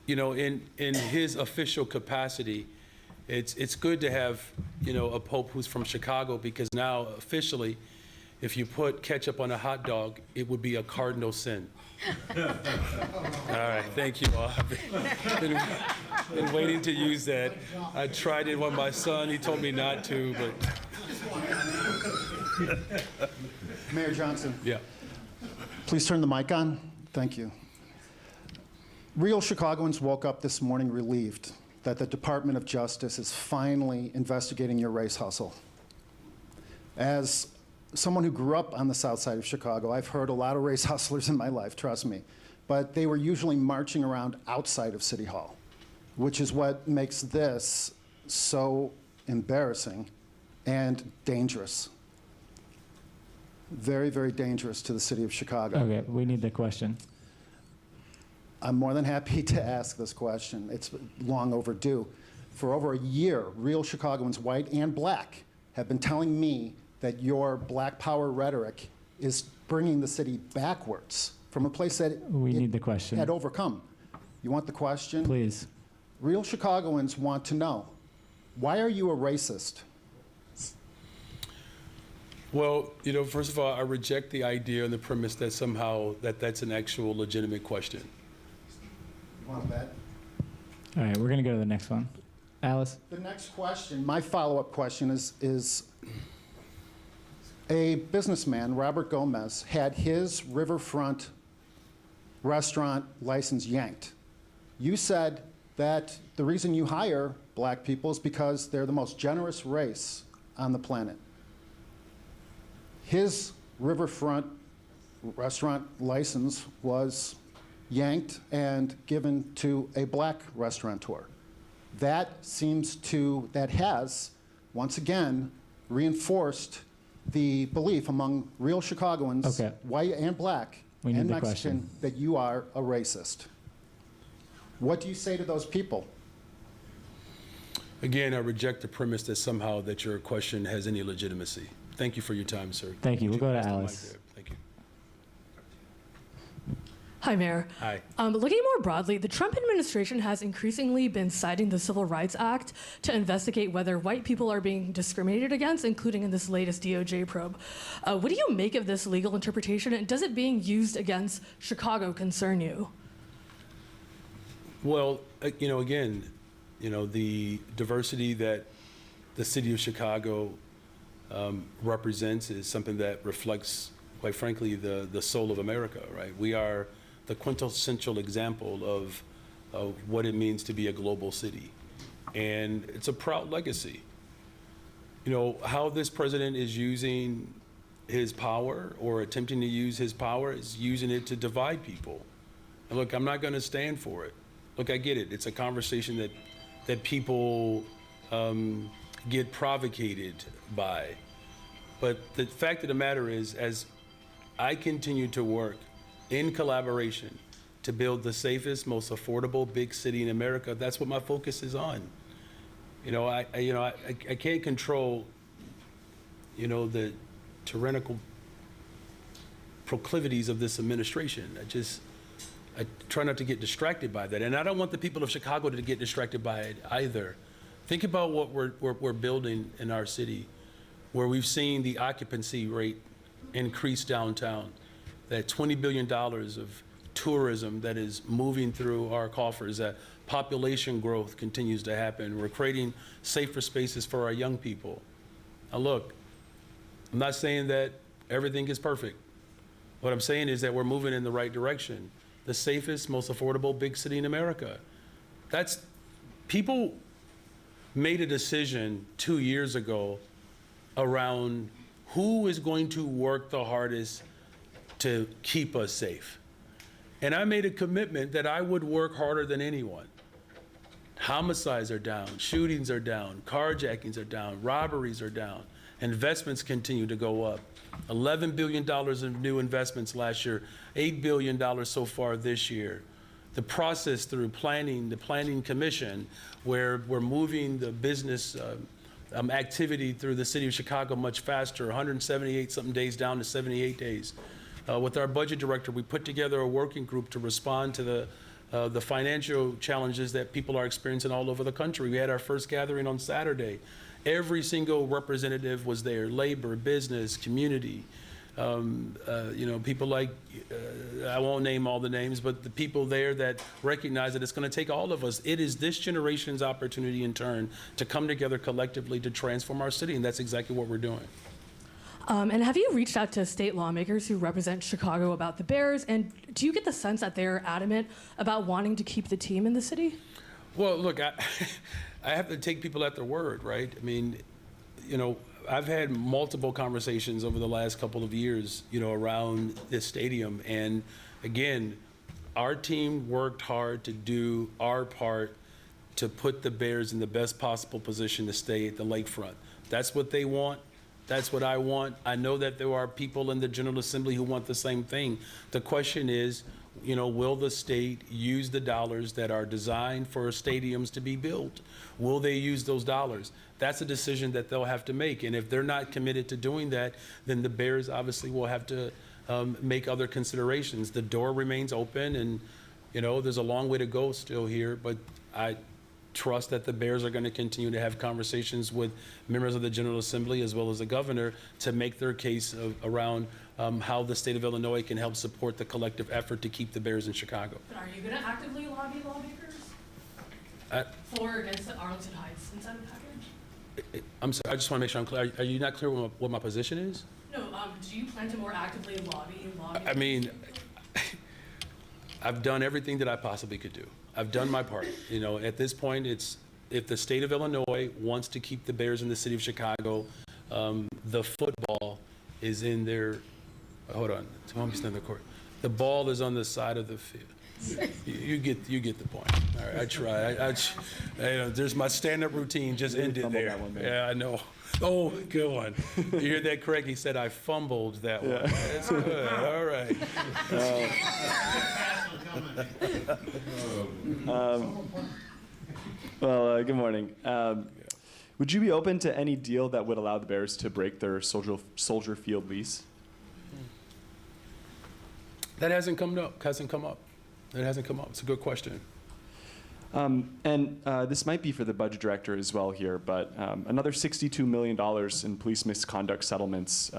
you know, in his official capacity, it's good to have, you know, a Pope who's from Chicago, because now officially, if you put ketchup on a hot dog, it would be a cardinal sin. All right, thank you all. I've been waiting to use that. I tried it with my son. He told me not to, but. Mayor Johnson. Yeah. Please turn the mic on. Thank you. Real Chicagoans woke up this morning relieved that the Department of Justice is finally investigating your race hustle. As someone who grew up on the south side of Chicago, I've heard a lot of race hustlers in my life, trust me, but they were usually marching around outside of City Hall, which is what makes this so embarrassing and dangerous. Very, very dangerous to the city of Chicago. Okay, we need the question. I'm more than happy to ask this question. It's long overdue. For over a year, real Chicagoans, white and black, have been telling me that your black power rhetoric is bringing the city backwards from a place that we need the question. Had overcome. You want the question? Please. Real Chicagoans want to know, why are you a racist? Well, you know, first of all, I reject the idea and the premise that somehow that's an actual legitimate question. You want to bet? All right, we're going to go to the next one. Alice? The next question, my follow-up question is a businessman, Robert Gomez, had his riverfront restaurant license yanked. You said that the reason you hire black people is because they're the most generous race on the planet. His riverfront restaurant license was yanked and given to a black restaurateur. That has, once again, reinforced the belief among real Chicagoans, white and black and Mexican, that you are a racist. What do you say to those people? Again, I reject the premise that somehow that your question has any legitimacy. Thank you for your time, sir. Thank you. We'll go to Pass the mic Alice. there. Thank you. Hi, Mayor. Hi. Looking more broadly, the Trump administration has increasingly been citing the Civil Rights Act to investigate whether white people are being discriminated against, including in this latest DOJ probe. What do you make of this legal interpretation, and does it being used against Chicago concern you? Well, you know, again, you know, the diversity that the city of Chicago represents is something that reflects, quite frankly, the soul of America, right? We are the quintessential example of what it means to be a global city. And it's a proud legacy. You know, how this president is using his power or attempting to use his power is using it to divide people. And look, I'm not going to stand for it. Look, I get it. It's a conversation that people get provocated by. But the fact of the matter is, as I continue to work in collaboration to build the safest, most affordable big city in America, that's what my focus is on. You know, I can't control, you know, the tyrannical proclivities of this administration. I try not to get distracted by that. And I don't want the people of Chicago to get distracted by it either. Think about what we're building in our city, where we've seen the occupancy rate increase downtown, that $20 billion of tourism that is moving through our coffers, that population growth continues to happen. We're creating safer spaces for our young people. Now look, I'm not saying that everything is perfect. What I'm saying is that we're moving in the right direction. The safest, most affordable big city in America. People made a decision 2 years ago around who is going to work the hardest to keep us safe. And I made a commitment that I would work harder than anyone. Homicides are down, shootings are down, carjackings are down, robberies are down, investments continue to go up. $11 billion in new investments last year, $8 billion so far this year. The process through planning, the Planning Commission, where we're moving the business activity through the city of Chicago much faster, 178 something days down to 78 days. With our budget director, we put together a working group to respond to the financial challenges that people are experiencing all over the country. We had our first gathering on Saturday. Every single representative was there, labor, business, community. People like, I won't name all the names, but the people there that recognize that it's going to take all of us. It is this generation's opportunity in turn to come together collectively to transform our city, and that's exactly what we're doing. And have you reached out to state lawmakers who represent Chicago about the Bears? And do you get the sense that they're adamant about wanting to keep the team in the city? Well, look, I have to take people at their word, right? I mean, I've had multiple conversations over the last couple of years, around this stadium. And again, our team worked hard to do our part to put the Bears in the best possible position to stay at the lakefront. That's what they want. That's what I want. I know that there are people in the General Assembly who want the same thing. The question is, will the state use the dollars that are designed for stadiums to be built? Will they use those dollars? That's a decision that they'll have to make. And if they're not committed to doing that, then the Bears obviously will have to make other considerations. The door remains open, and there's a long way to go still here, but I trust that the Bears are going to continue to have conversations with members of the General Assembly as well as the governor to make their case around how the state of Illinois can help support the collective effort to keep the Bears in Chicago. But are you going to actively lobby lawmakers for or against the Arlington Heights incentive package? I'm sorry, I just want to make sure I'm clear. Are you not clear what my position is? No, do you plan to more actively lobby? I mean, I've done everything that I possibly could do. I've done my part. At this point, it's if the state of Illinois wants to keep the Bears in the city of Chicago, the football is in their. Hold on, Tommy's in the court. The ball is on the side of the field. You get the point. All right, I try. There's my stand-up routine just ended there. Yeah, I know. Oh, good one. You hear that, Craig? He said I fumbled that one. That's good. All right. Good morning. Would you be open to any deal that would allow the Bears to break their Soldier Field lease? That hasn't come up. It hasn't come up. It's a good question. This might be for the budget director as well here, but another $62 million in police misconduct settlements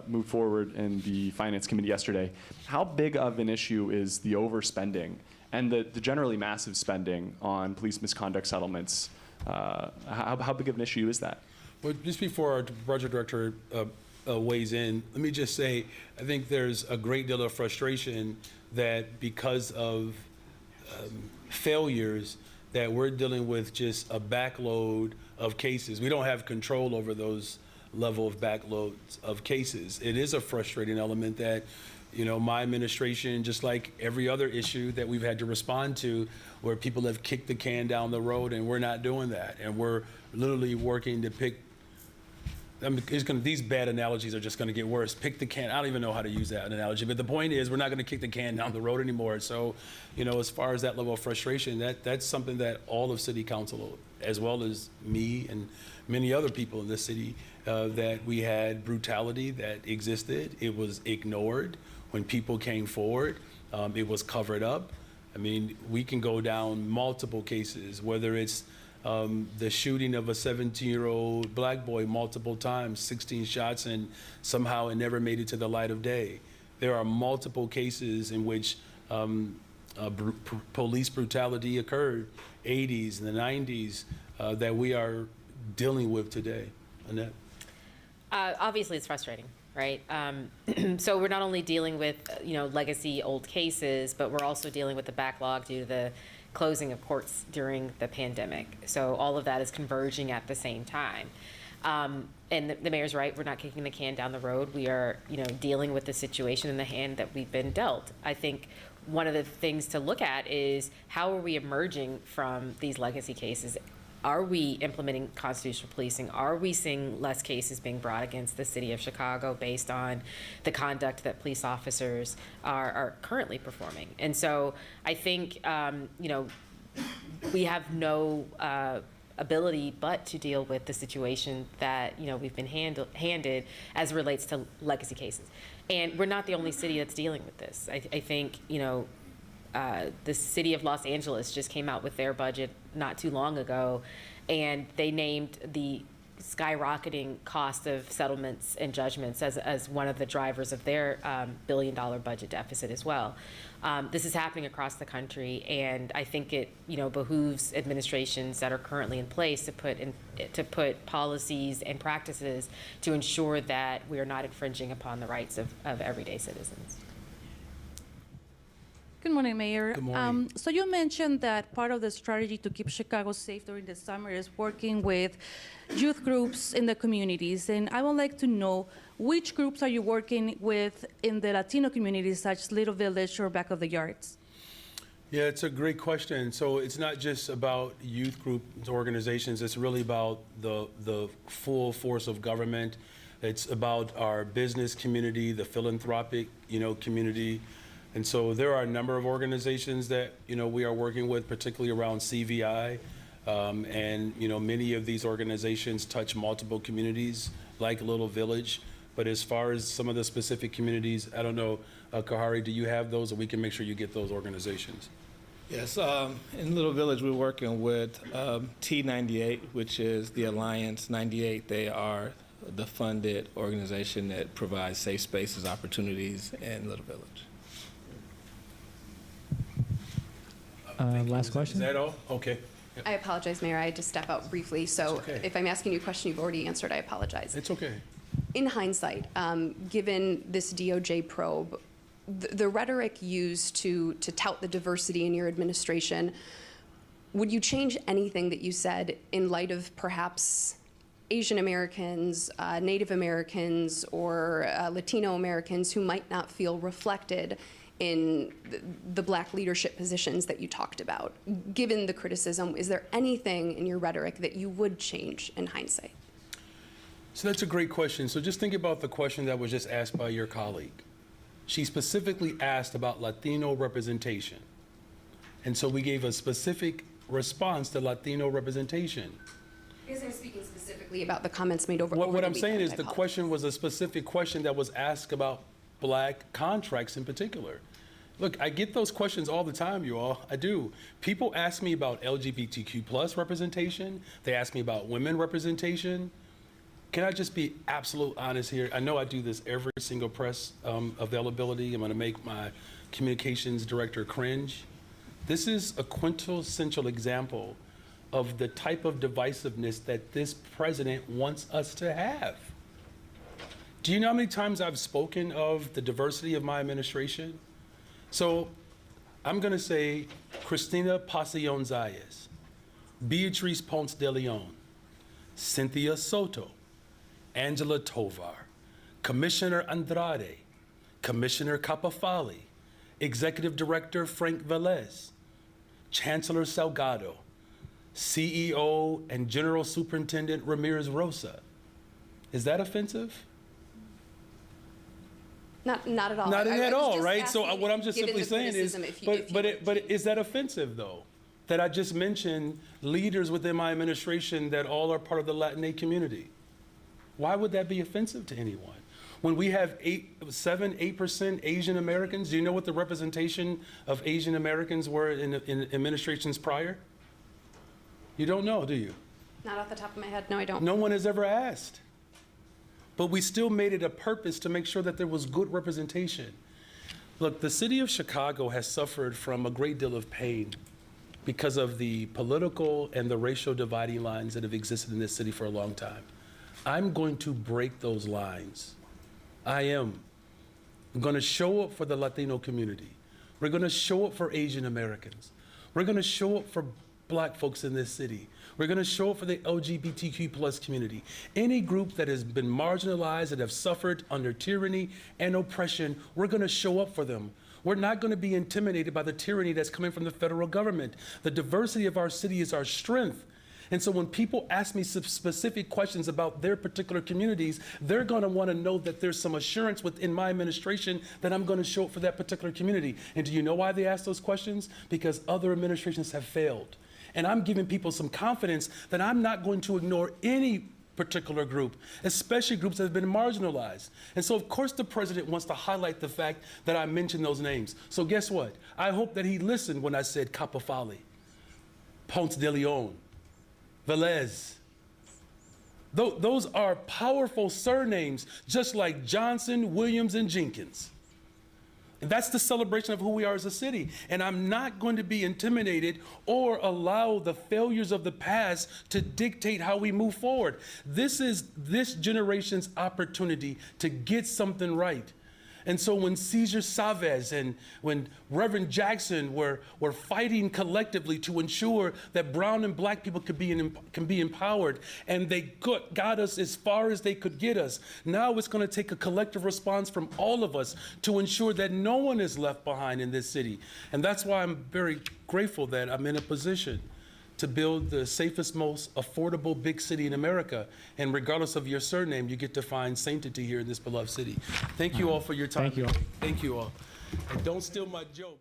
moved forward in the Finance Committee yesterday. How big of an issue is the overspending and the generally massive spending on police misconduct settlements? How big of an issue is that? Well, just before our budget director weighs in, let me just say, I think there's a great deal of frustration that because of failures that we're dealing with just a backload of cases. We don't have control over those level of backloads of cases. It is a frustrating element that, my administration, just like every other issue that we've had to respond to, where people have kicked the can down the road, and we're not doing that. And we're literally working to pick. These bad analogies are just going to get worse. Pick the can. I don't even know how to use that analogy, but the point is we're not going to kick the can down the road anymore. So, as far as that level of frustration, that's something that all of City Council, as well as me and many other people in this city, that we had brutality that existed. It was ignored. When people came forward, it was covered up. I mean, we can go down multiple cases, whether it's the shooting of a 17-year-old black boy multiple times, 16 shots, and somehow it never made it to the light of day. There are multiple cases in which police brutality occurred, 80s and the 90s, that we are dealing with today. Annette? Obviously, it's frustrating, right? So we're not only dealing with, legacy old cases, but we're also dealing with the backlog due to the closing of courts during the pandemic. So all of that is converging at the same time. And the mayor's right, we're not kicking the can down the road. We are, dealing with the situation in the hand that we've been dealt. I think one of the things to look at is how are we emerging from these legacy cases? Are we implementing constitutional policing? Are we seeing less cases being brought against the city of Chicago based on the conduct that police officers are currently performing? And so I think, we have no ability but to deal with the situation that, we've been handed as it relates to legacy cases. And we're not the only city that's dealing with this. I think, the city of Los Angeles just came out with their budget not too long ago, and they named the skyrocketing cost of settlements and judgments as one of the drivers of their billion-dollar budget deficit as well. This is happening across the country, and I think it behooves administrations that are currently in place to put policies and practices to ensure that we are not infringing upon the rights of everyday citizens. Good morning, Mayor. Good morning. So you mentioned that part of the strategy to keep Chicago safe during the summer is working with youth groups in the communities. And I would like to know which groups are you working with in the Latino communities, such as Little Village or Back of the Yards? Yeah, it's a great question. So it's not just about youth groups, organizations. It's really about the full force of government. It's about our business community, the philanthropic, community. And so there are a number of organizations that, we are working with, particularly around CVI. And, many of these organizations touch multiple communities like Little Village. But as far as some of the specific communities, I don't know, Kahari, do you have those? Or we can make sure you get those organizations. Yes, in Little Village, we're working with T98, which is the Alliance 98. They are the funded organization that provides safe spaces, opportunities in Little Village. Last question? Is that all? Okay. Yep. I apologize, Mayor. I had to step out briefly. So okay. if I'm asking you a question you've already answered, I apologize. It's okay. In hindsight, given this DOJ probe, the rhetoric used to tout the diversity in your administration, would you change anything that you said in light of perhaps Asian Americans, Native Americans, or Latino Americans who might not feel reflected in the Black leadership positions that you talked about? Given the criticism, is there anything in your rhetoric that you would change in hindsight? So that's a great question. So just think about the question that was just asked by your colleague. She specifically asked about Latino representation. And so we gave a specific response to Latino representation. Because I'm speaking specifically about the comments made over What the I'm saying weekend. is the question was a specific question that was asked about Black contracts in particular. Look, I get those questions all the time, you all. I do. People ask me about LGBTQ plus representation. They ask me about women representation. Can I just be absolute honest here? I know I do this every single press availability. I'm going to make my communications director cringe. This is a quintessential example of the type of divisiveness that this president wants us to have. Do you know how many times I've spoken of the diversity of my administration? So I'm going to say Cristina Pacion-Zayas, Beatrice Ponce de Leon, Cynthia Soto, Angela Tovar, Commissioner Andrade, Commissioner Capafali, Executive Director Frank Velez, Chancellor Salgado, CEO and General Superintendent Ramirez Rosa. Is that offensive? Not at all. Not I at was all, just right? So asking, what I'm just given simply the saying is, criticism, but is that offensive though? That I just mentioned leaders within my administration that all are part of the Latinx community. Why would that be offensive to anyone? When we have 8% Asian Americans, do you know what the representation of Asian Americans were in administrations prior? You don't know, do you? Not off the top of my head, no, I don't. No one has ever asked. But we still made it a purpose to make sure that there was good representation. Look, the city of Chicago has suffered from a great deal of pain because of the political and the racial dividing lines that have existed in this city for a long time. I'm going to break those lines. I am. I'm going to show up for the Latino community. We're going to show up for Asian Americans. We're going to show up for Black folks in this city. We're going to show up for the LGBTQ plus community. Any group that has been marginalized, that have suffered under tyranny and oppression, we're going to show up for them. We're not going to be intimidated by the tyranny that's coming from the federal government. The diversity of our city is our strength. And so when people ask me some specific questions about their particular communities, they're going to want to know that there's some assurance within my administration that I'm going to show up for that particular community. And do you know why they ask those questions? Because other administrations have failed. And I'm giving people some confidence that I'm not going to ignore any particular group, especially groups that have been marginalized. And so, of course, the president wants to highlight the fact that I mentioned those names. So guess what? I hope that he listened when I said Capofali, Ponce de Leon, Velez. Those are powerful surnames, just like Johnson, Williams, and Jenkins. And that's the celebration of who we are as a city. And I'm not going to be intimidated or allow the failures of the past to dictate how we move forward. This is this generation's opportunity to get something right. And so when Cesar Chavez and when Reverend Jackson were fighting collectively to ensure that brown and Black people can be empowered, and they got us as far as they could get us, now it's going to take a collective response from all of us to ensure that no one is left behind in this city. And that's why I'm very grateful that I'm in a position to build the safest, most affordable big city in America. And regardless of your surname, you get to find sanctity here in this beloved city. Thank you all for your time. Thank you all. Thank you all. And don't steal my joke.